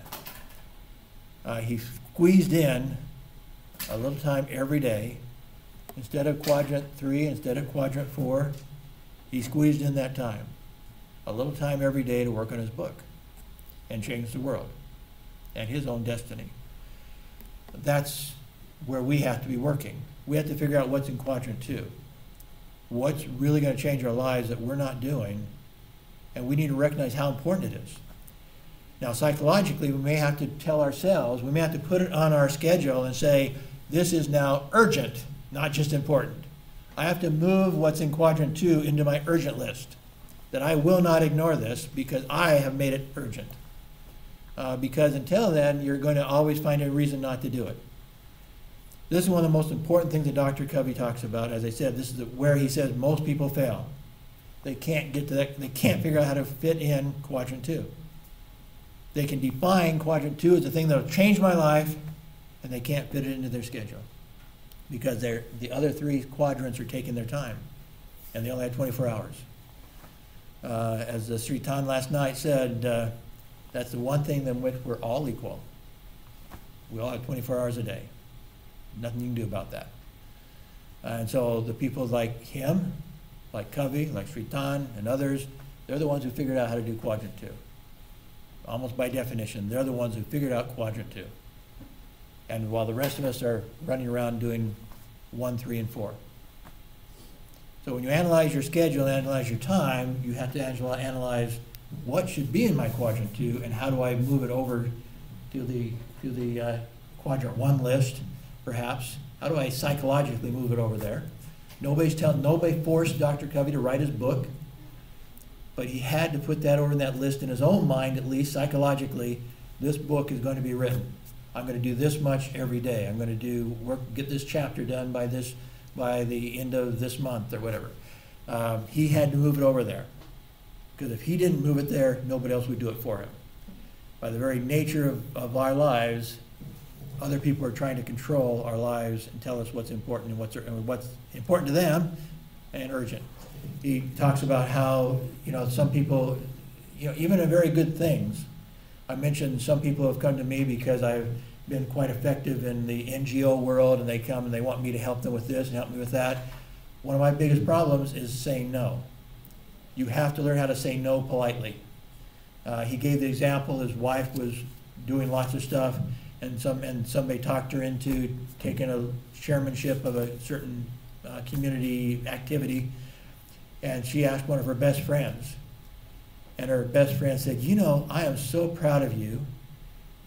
that. He squeezed in a little time every day. Instead of quadrant 3, instead of quadrant 4, he squeezed in that time. A little time every day to work on his book and change the world and his own destiny. That's where we have to be working. We have to figure out what's in quadrant 2. What's really going to change our lives that we're not doing And we need to recognize how important it is. Now, psychologically, we may have to tell ourselves, we may have to put it on our schedule and say, this is now urgent, not just important. I have to move what's in quadrant 2 into my urgent list. That I will not ignore this because I have made it urgent. Because until then, you're going to always find a reason not to do it. This is one of the most important things that Dr. Covey talks about. As I said, this is where he says most people fail. They can't get to that, they can't figure out how to fit in quadrant 2. They can define quadrant 2 as the thing that will change my life, and they can't fit it into their schedule because the other 3 quadrants are taking their time, and they only have 24 hours. As the Sri Tan last night said, that's the one thing in which we're all equal. We all have 24 hours a day. Nothing you can do about that. And so the people like him, like Covey, like Sri Tan, and others, they're the ones who figured out how to do quadrant 2. Almost by definition, they're the ones who figured out quadrant 2. And while the rest of us are running around doing 1, 3, and 4. So when you analyze your schedule and analyze your time, you have to analyze what should be in my quadrant 2 and how do I move it over to the quadrant 1 list, perhaps. How do I psychologically move it over there? Nobody forced Dr. Covey to write his book, but he had to put that over in that list in his own mind, at least psychologically. This book is going to be written. I'm going to do this much every day. I'm going to get this chapter done by the end of this month or whatever. He had to move it over there, because if he didn't move it there, nobody else would do it for him. By the very nature of our lives, other people are trying to control our lives and tell us what's important and what's important to them and urgent. He talks about how, some people, even in very good things. I mentioned some people have come to me because I've been quite effective in the NGO world, and they come and they want me to help them with this and help me with that. One of my biggest problems is saying no. You have to learn how to say no politely. He gave the example, his wife was doing lots of stuff, and somebody talked her into taking a chairmanship of a certain community activity, and she asked one of her best friends. And her best friend said, I am so proud of you.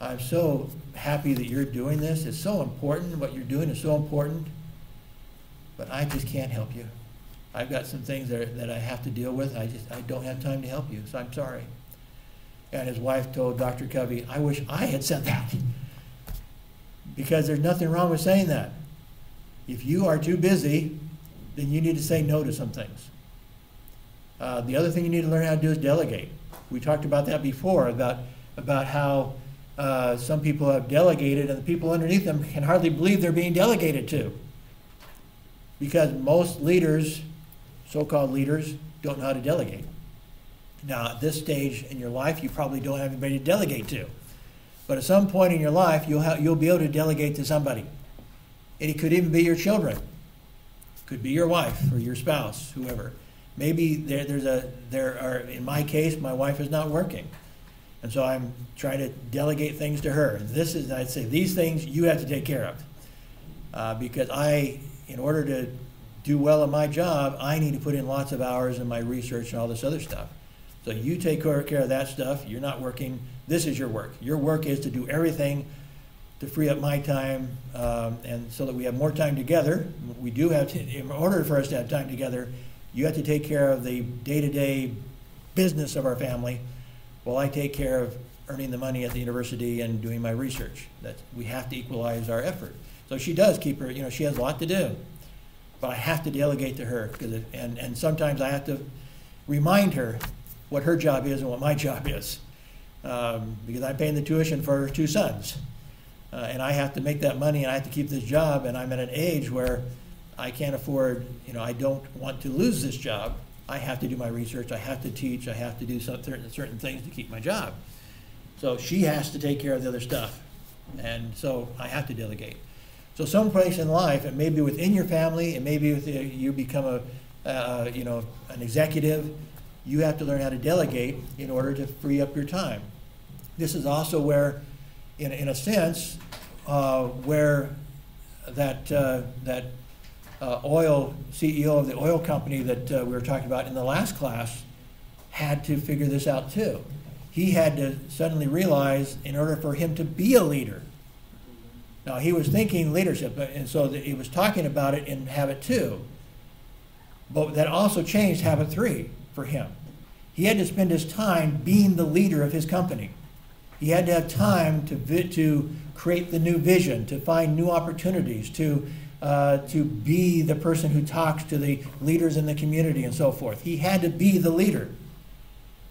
I'm so happy that you're doing this. It's so important. What you're doing is so important. But I just can't help you. I've got some things that I have to deal with. I don't have time to help you, so I'm sorry. And his wife told Dr. Covey, I wish I had said that. Because there's nothing wrong with saying that. If you are too busy, then you need to say no to some things. The other thing you need to learn how to do is delegate. We talked about that before, about how some people have delegated and the people underneath them can hardly believe they're being delegated to. Because most leaders, so-called leaders, don't know how to delegate. Now, at this stage in your life, you probably don't have anybody to delegate to. But at some point in your life, you'll be able to delegate to somebody. And it could even be your children. It could be your wife or your spouse, whoever. Maybe in my case, my wife is not working. And so I'm trying to delegate things to her. I'd say, these things you have to take care of. Because in order to do well at my job, I need to put in lots of hours in my research and all this other stuff. So you take care of that stuff. You're not working. This is your work. Your work is to do everything to free up my time, and so that we have more time together. We do have to, in order for us to have time together, you have to take care of the day-to-day business of our family, while I take care of earning the money at the university and doing my research. We have to equalize our effort. So she does keep her, she has a lot to do. But I have to delegate to her, and sometimes I have to remind her what her job is and what my job is. Because I'm paying the tuition for her 2 sons. And I have to make that money, and I have to keep this job, and I'm at an age where I can't afford, I don't want to lose this job. I have to do my research, I have to teach, I have to do certain things to keep my job. So she has to take care of the other stuff. And so I have to delegate. So someplace in life, it may be within your family, it may be you become an executive, you have to learn how to delegate in order to free up your time. This is also where, in a sense, where that oil CEO of the oil company that we were talking about in the last class had to figure this out too. He had to suddenly realize in order for him to be a leader. Now, he was thinking leadership, and so he was talking about it in habit 2. But that also changed habit 3 for him. He had to spend his time being the leader of his company. He had to have time to create the new vision, to find new opportunities, to be the person who talks to the leaders in the community and so forth. He had to be the leader.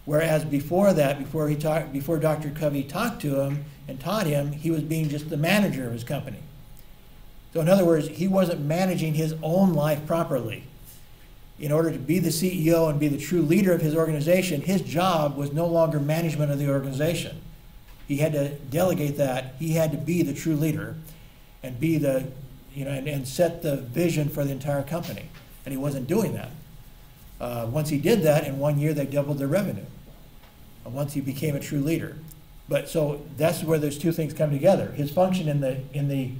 Whereas before that, before Dr. Covey talked to him and taught him, he was being just the manager of his company. So in other words, he wasn't managing his own life properly. In order to be the CEO and be the true leader of his organization, his job was no longer management of the organization. He had to delegate that. He had to be the true leader and be the, and set the vision for the entire company. And he wasn't doing that. Once he did that, in 1 year they doubled their revenue. Once he became a true leader. But so that's where those two things come together. His function in the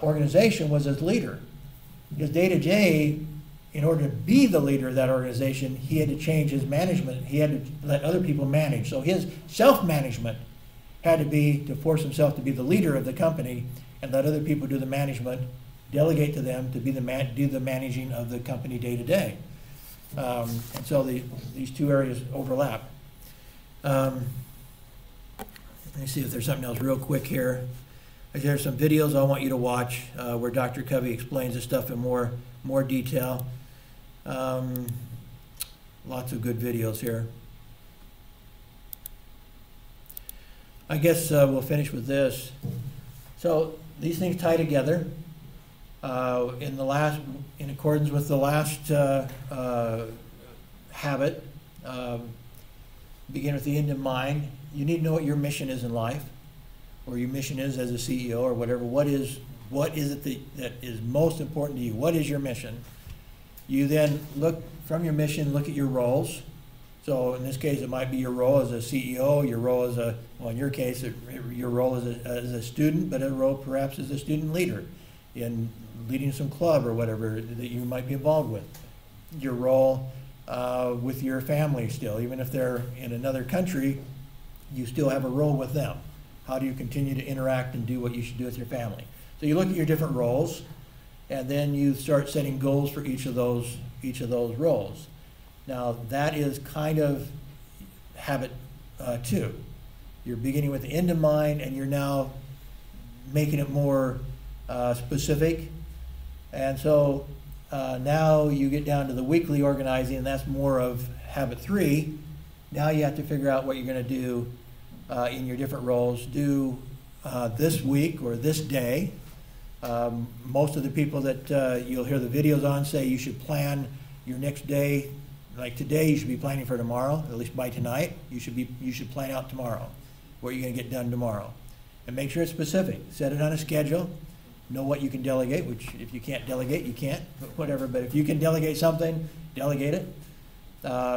organization was as leader. Because day to day, in order to be the leader of that organization, he had to change his management. He had to let other people manage. So his self-management had to be to force himself to be the leader of the company and let other people do the management, delegate to them to be do the managing of the company day to day. And so these two areas overlap. Let me see if there's something else real quick here. There's some videos I want you to watch where Dr. Covey explains this stuff in more detail. Lots of good videos here. I guess we'll finish with this. So these things tie together. In accordance with the last habit, begin with the end in mind. You need to know what your mission is in life, or your mission is as a CEO or whatever. What is it that is most important to you? What is your mission? You then look from your mission, look at your roles. So in this case, it might be your role as a CEO, your role as in your case, your role as a student, but a role perhaps as a student leader in leading some club or whatever that you might be involved with. Your role with your family still, even if they're in another country, you still have a role with them. How do you continue to interact and do what you should do with your family? So you look at your different roles, and then you start setting goals for each of those roles. Now that is kind of habit 2. You're beginning with the end in mind, and you're now making it more specific. And so now you get down to the weekly organizing, and that's more of habit 3. Now you have to figure out what you're going to do in your different roles. Do this week or this day. Most of the people that you'll hear the videos on say you should plan your next day. Like today, you should be planning for tomorrow, at least by tonight. You should plan out tomorrow, what you're going to get done tomorrow. And make sure it's specific. Set it on a schedule. Know what you can delegate, which if you can't delegate, you can't, but whatever. But if you can delegate something, delegate it.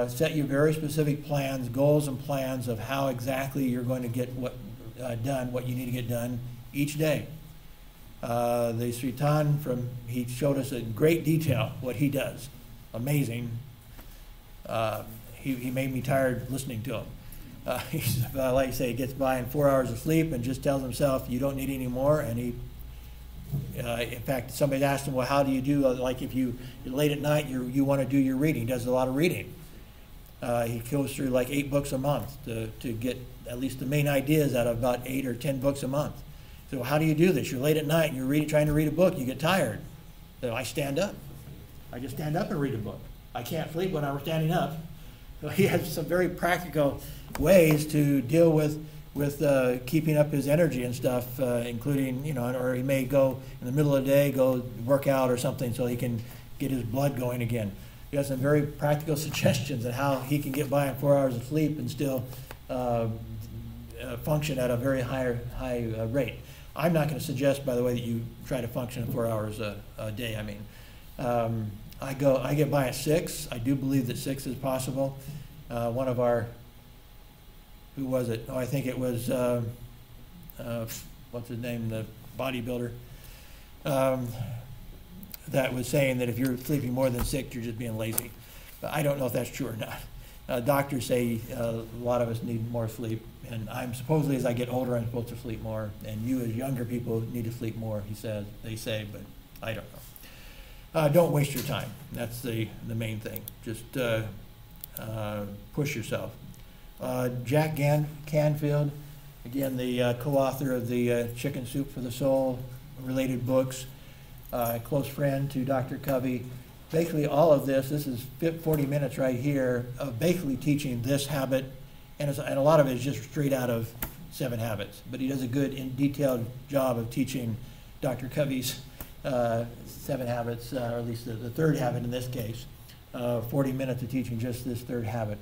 Set your very specific plans, goals and plans of how exactly you're going to get done, what you need to get done each day. The Sritan he showed us in great detail what he does. Amazing. He made me tired listening to him. Like I say, he gets by in 4 hours of sleep and just tells himself you don't need any more. And he, in fact, somebody asked him, well, how do you do, like if you're late at night, you want to do your reading. He does a lot of reading. He goes through like 8 books a month to get at least the main ideas out of about 8 or 10 books a month. So how do you do this? You're late at night and you're trying to read a book, you get tired. So I stand up. I just stand up and read a book. I can't sleep when I'm standing up. So he has some very practical ways to deal with keeping up his energy and stuff, including, or he may go in the middle of the day, go work out or something so he can get his blood going again. He has some very practical suggestions on how he can get by in 4 hours of sleep and still function at a very high rate. I'm not going to suggest, by the way, that you try to function 4 hours a day. I mean, I get by at 6. I do believe that 6 is possible. One of our, who was it? Oh, I think it was, what's his name, the bodybuilder, that was saying that if you're sleeping more than 6, you're just being lazy. But I don't know if that's true or not. Doctors say a lot of us need more sleep, and I'm supposedly as I get older I'm supposed to sleep more, and you as younger people need to sleep more, they say, but I don't know. Don't waste your time. That's the main thing. Just push yourself. Jack Canfield, again, the co-author of the Chicken Soup for the Soul related books, close friend to Dr. Covey. Basically all of this is 40 minutes right here of basically teaching this habit, and a lot of it is just straight out of 7 Habits. But he does a good and detailed job of teaching Dr. Covey's 7 Habits, or at least the third habit in this case. 40 minutes of teaching just this third habit.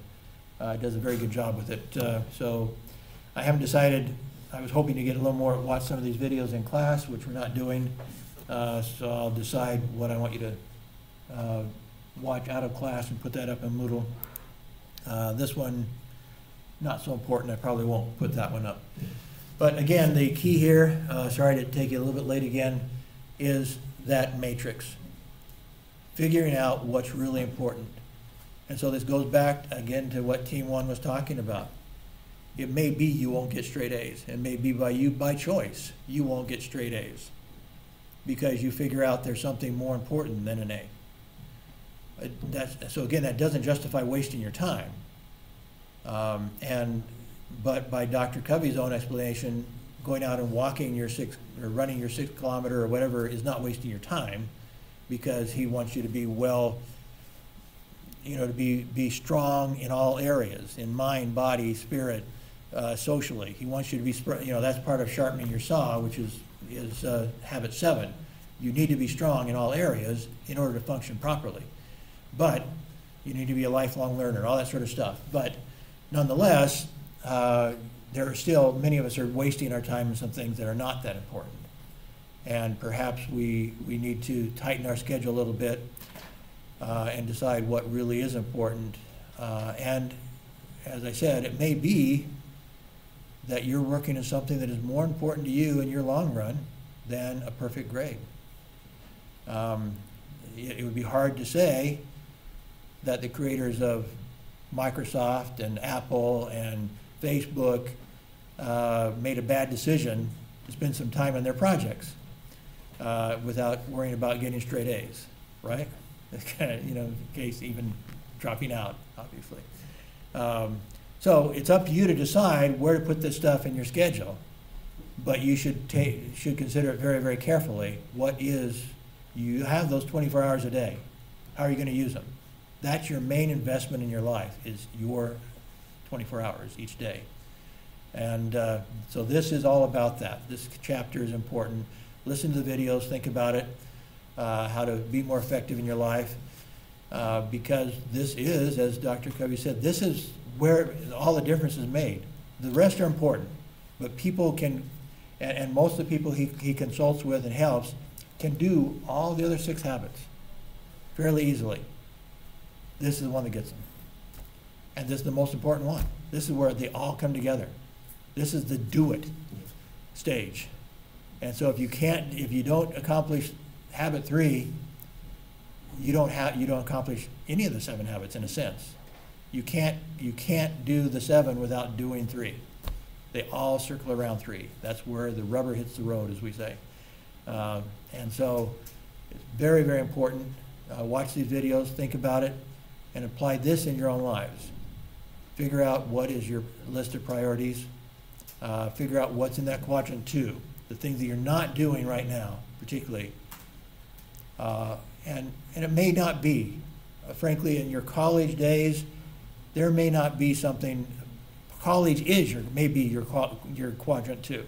Does a very good job with it. So I haven't decided. I was hoping to get a little more, watch some of these videos in class, which we're not doing. So I'll decide what I want you to watch out of class and put that up in Moodle. This one, not so important. I probably won't put that one up. But again, the key here, sorry to take you a little bit late again, is that matrix. Figuring out what's really important. And so this goes back again to what Team 1 was talking about. It may be you won't get straight A's. It may be by choice you won't get straight A's because you figure out there's something more important than an A. So again, that doesn't justify wasting your time. But by Dr. Covey's own explanation, going out and walking your running your 6 kilometer or whatever is not wasting your time, because he wants you to be to be strong in all areas, in mind, body, spirit, socially. He wants you to be, that's part of sharpening your saw, which is habit 7. You need to be strong in all areas in order to function properly. But you need to be a lifelong learner, all that sort of stuff. But nonetheless, there are still, many of us are wasting our time on some things that are not that important. And perhaps we need to tighten our schedule a little bit and decide what really is important. And as I said, it may be that you're working on something that is more important to you in your long run than a perfect grade. It would be hard to say that the creators of Microsoft and Apple and Facebook made a bad decision to spend some time on their projects without worrying about getting straight A's, right? It's kind of, in case even dropping out, obviously. So it's up to you to decide where to put this stuff in your schedule, but you should consider it very, very carefully. You have those 24 hours a day. How are you going to use them? That's your main investment in your life, is your 24 hours each day. And so this is all about that. This chapter is important. Listen to the videos, think about it, how to be more effective in your life, because this is, as Dr. Covey said, this is where all the difference is made. The rest are important, but people can, and most of the people he consults with and helps, can do all the other 6 habits fairly easily. This is the one that gets them. And this is the most important one. This is where they all come together. This is the do it stage. And so if you don't accomplish habit 3, you don't accomplish any of the 7 habits in a sense. You can't do the 7 without doing 3. They all circle around 3. That's where the rubber hits the road, as we say. And so it's very, very important. Watch these videos, think about it, and apply this in your own lives. Figure out what is your list of priorities. Figure out what's in that quadrant 2, the things that you're not doing right now, particularly. And it may not be, frankly, in your college days, there may not be something. College is maybe your quadrant 2,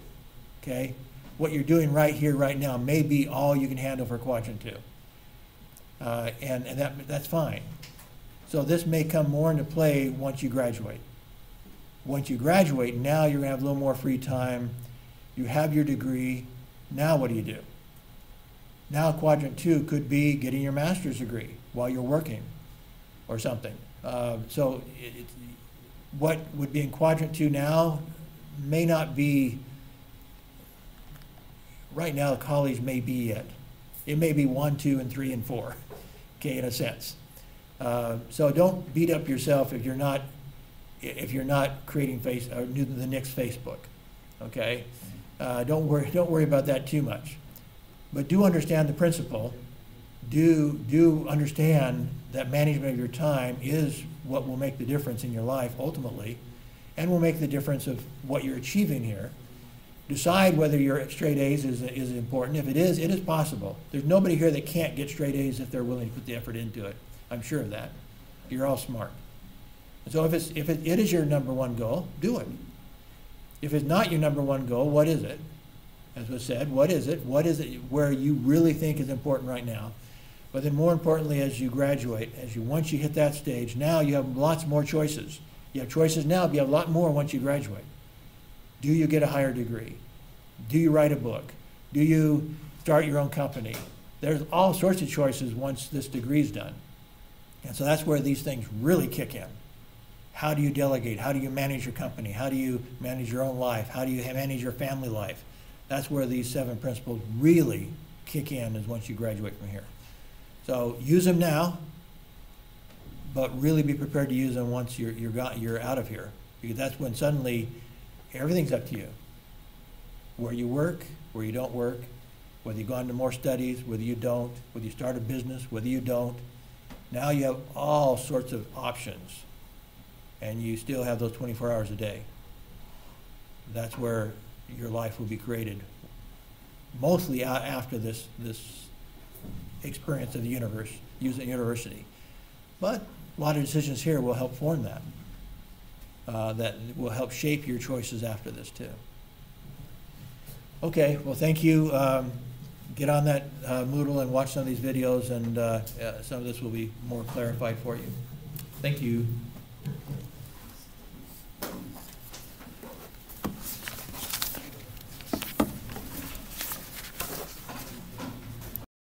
okay? What you're doing right here, right now, may be all you can handle for quadrant 2, and that's fine. So this may come more into play once you graduate. Once you graduate, now you're going to have a little more free time. You have your degree. Now what do you do? Now quadrant 2 could be getting your master's degree while you're working or something. So what would be in quadrant 2 now may not be, right now college may be it. It may be 1, 2, and 3, and 4, okay, in a sense. So don't beat up yourself if you're not creating the next Facebook. Okay, don't worry about that too much, but do understand the principle. Do understand that management of your time is what will make the difference in your life ultimately, and will make the difference of what you're achieving here. Decide whether your straight A's is important. If it is possible. There's nobody here that can't get straight A's if they're willing to put the effort into it. I'm sure of that. You're all smart. So if it is your number one goal, do it. If it's not your number one goal, what is it? As was said, what is it? What is it where you really think is important right now? But then more importantly, as you graduate, once you hit that stage, now you have lots more choices. You have choices now, but you have a lot more once you graduate. Do you get a higher degree? Do you write a book? Do you start your own company? There's all sorts of choices once this degree's done. And so that's where these things really kick in. How do you delegate? How do you manage your company? How do you manage your own life? How do you manage your family life? That's where these 7 principles really kick in, is once you graduate from here. So use them now, but really be prepared to use them once you're out of here, because that's when suddenly everything's up to you. Where you work, where you don't work, whether you go on to more studies, whether you don't, whether you start a business, whether you don't. Now you have all sorts of options, and you still have those 24 hours a day. That's where your life will be created, mostly after this experience of the university. But a lot of decisions here will help form that. That will help shape your choices after this too. Okay, well thank you. Get on that Moodle and watch some of these videos, and some of this will be more clarified for you. Thank you.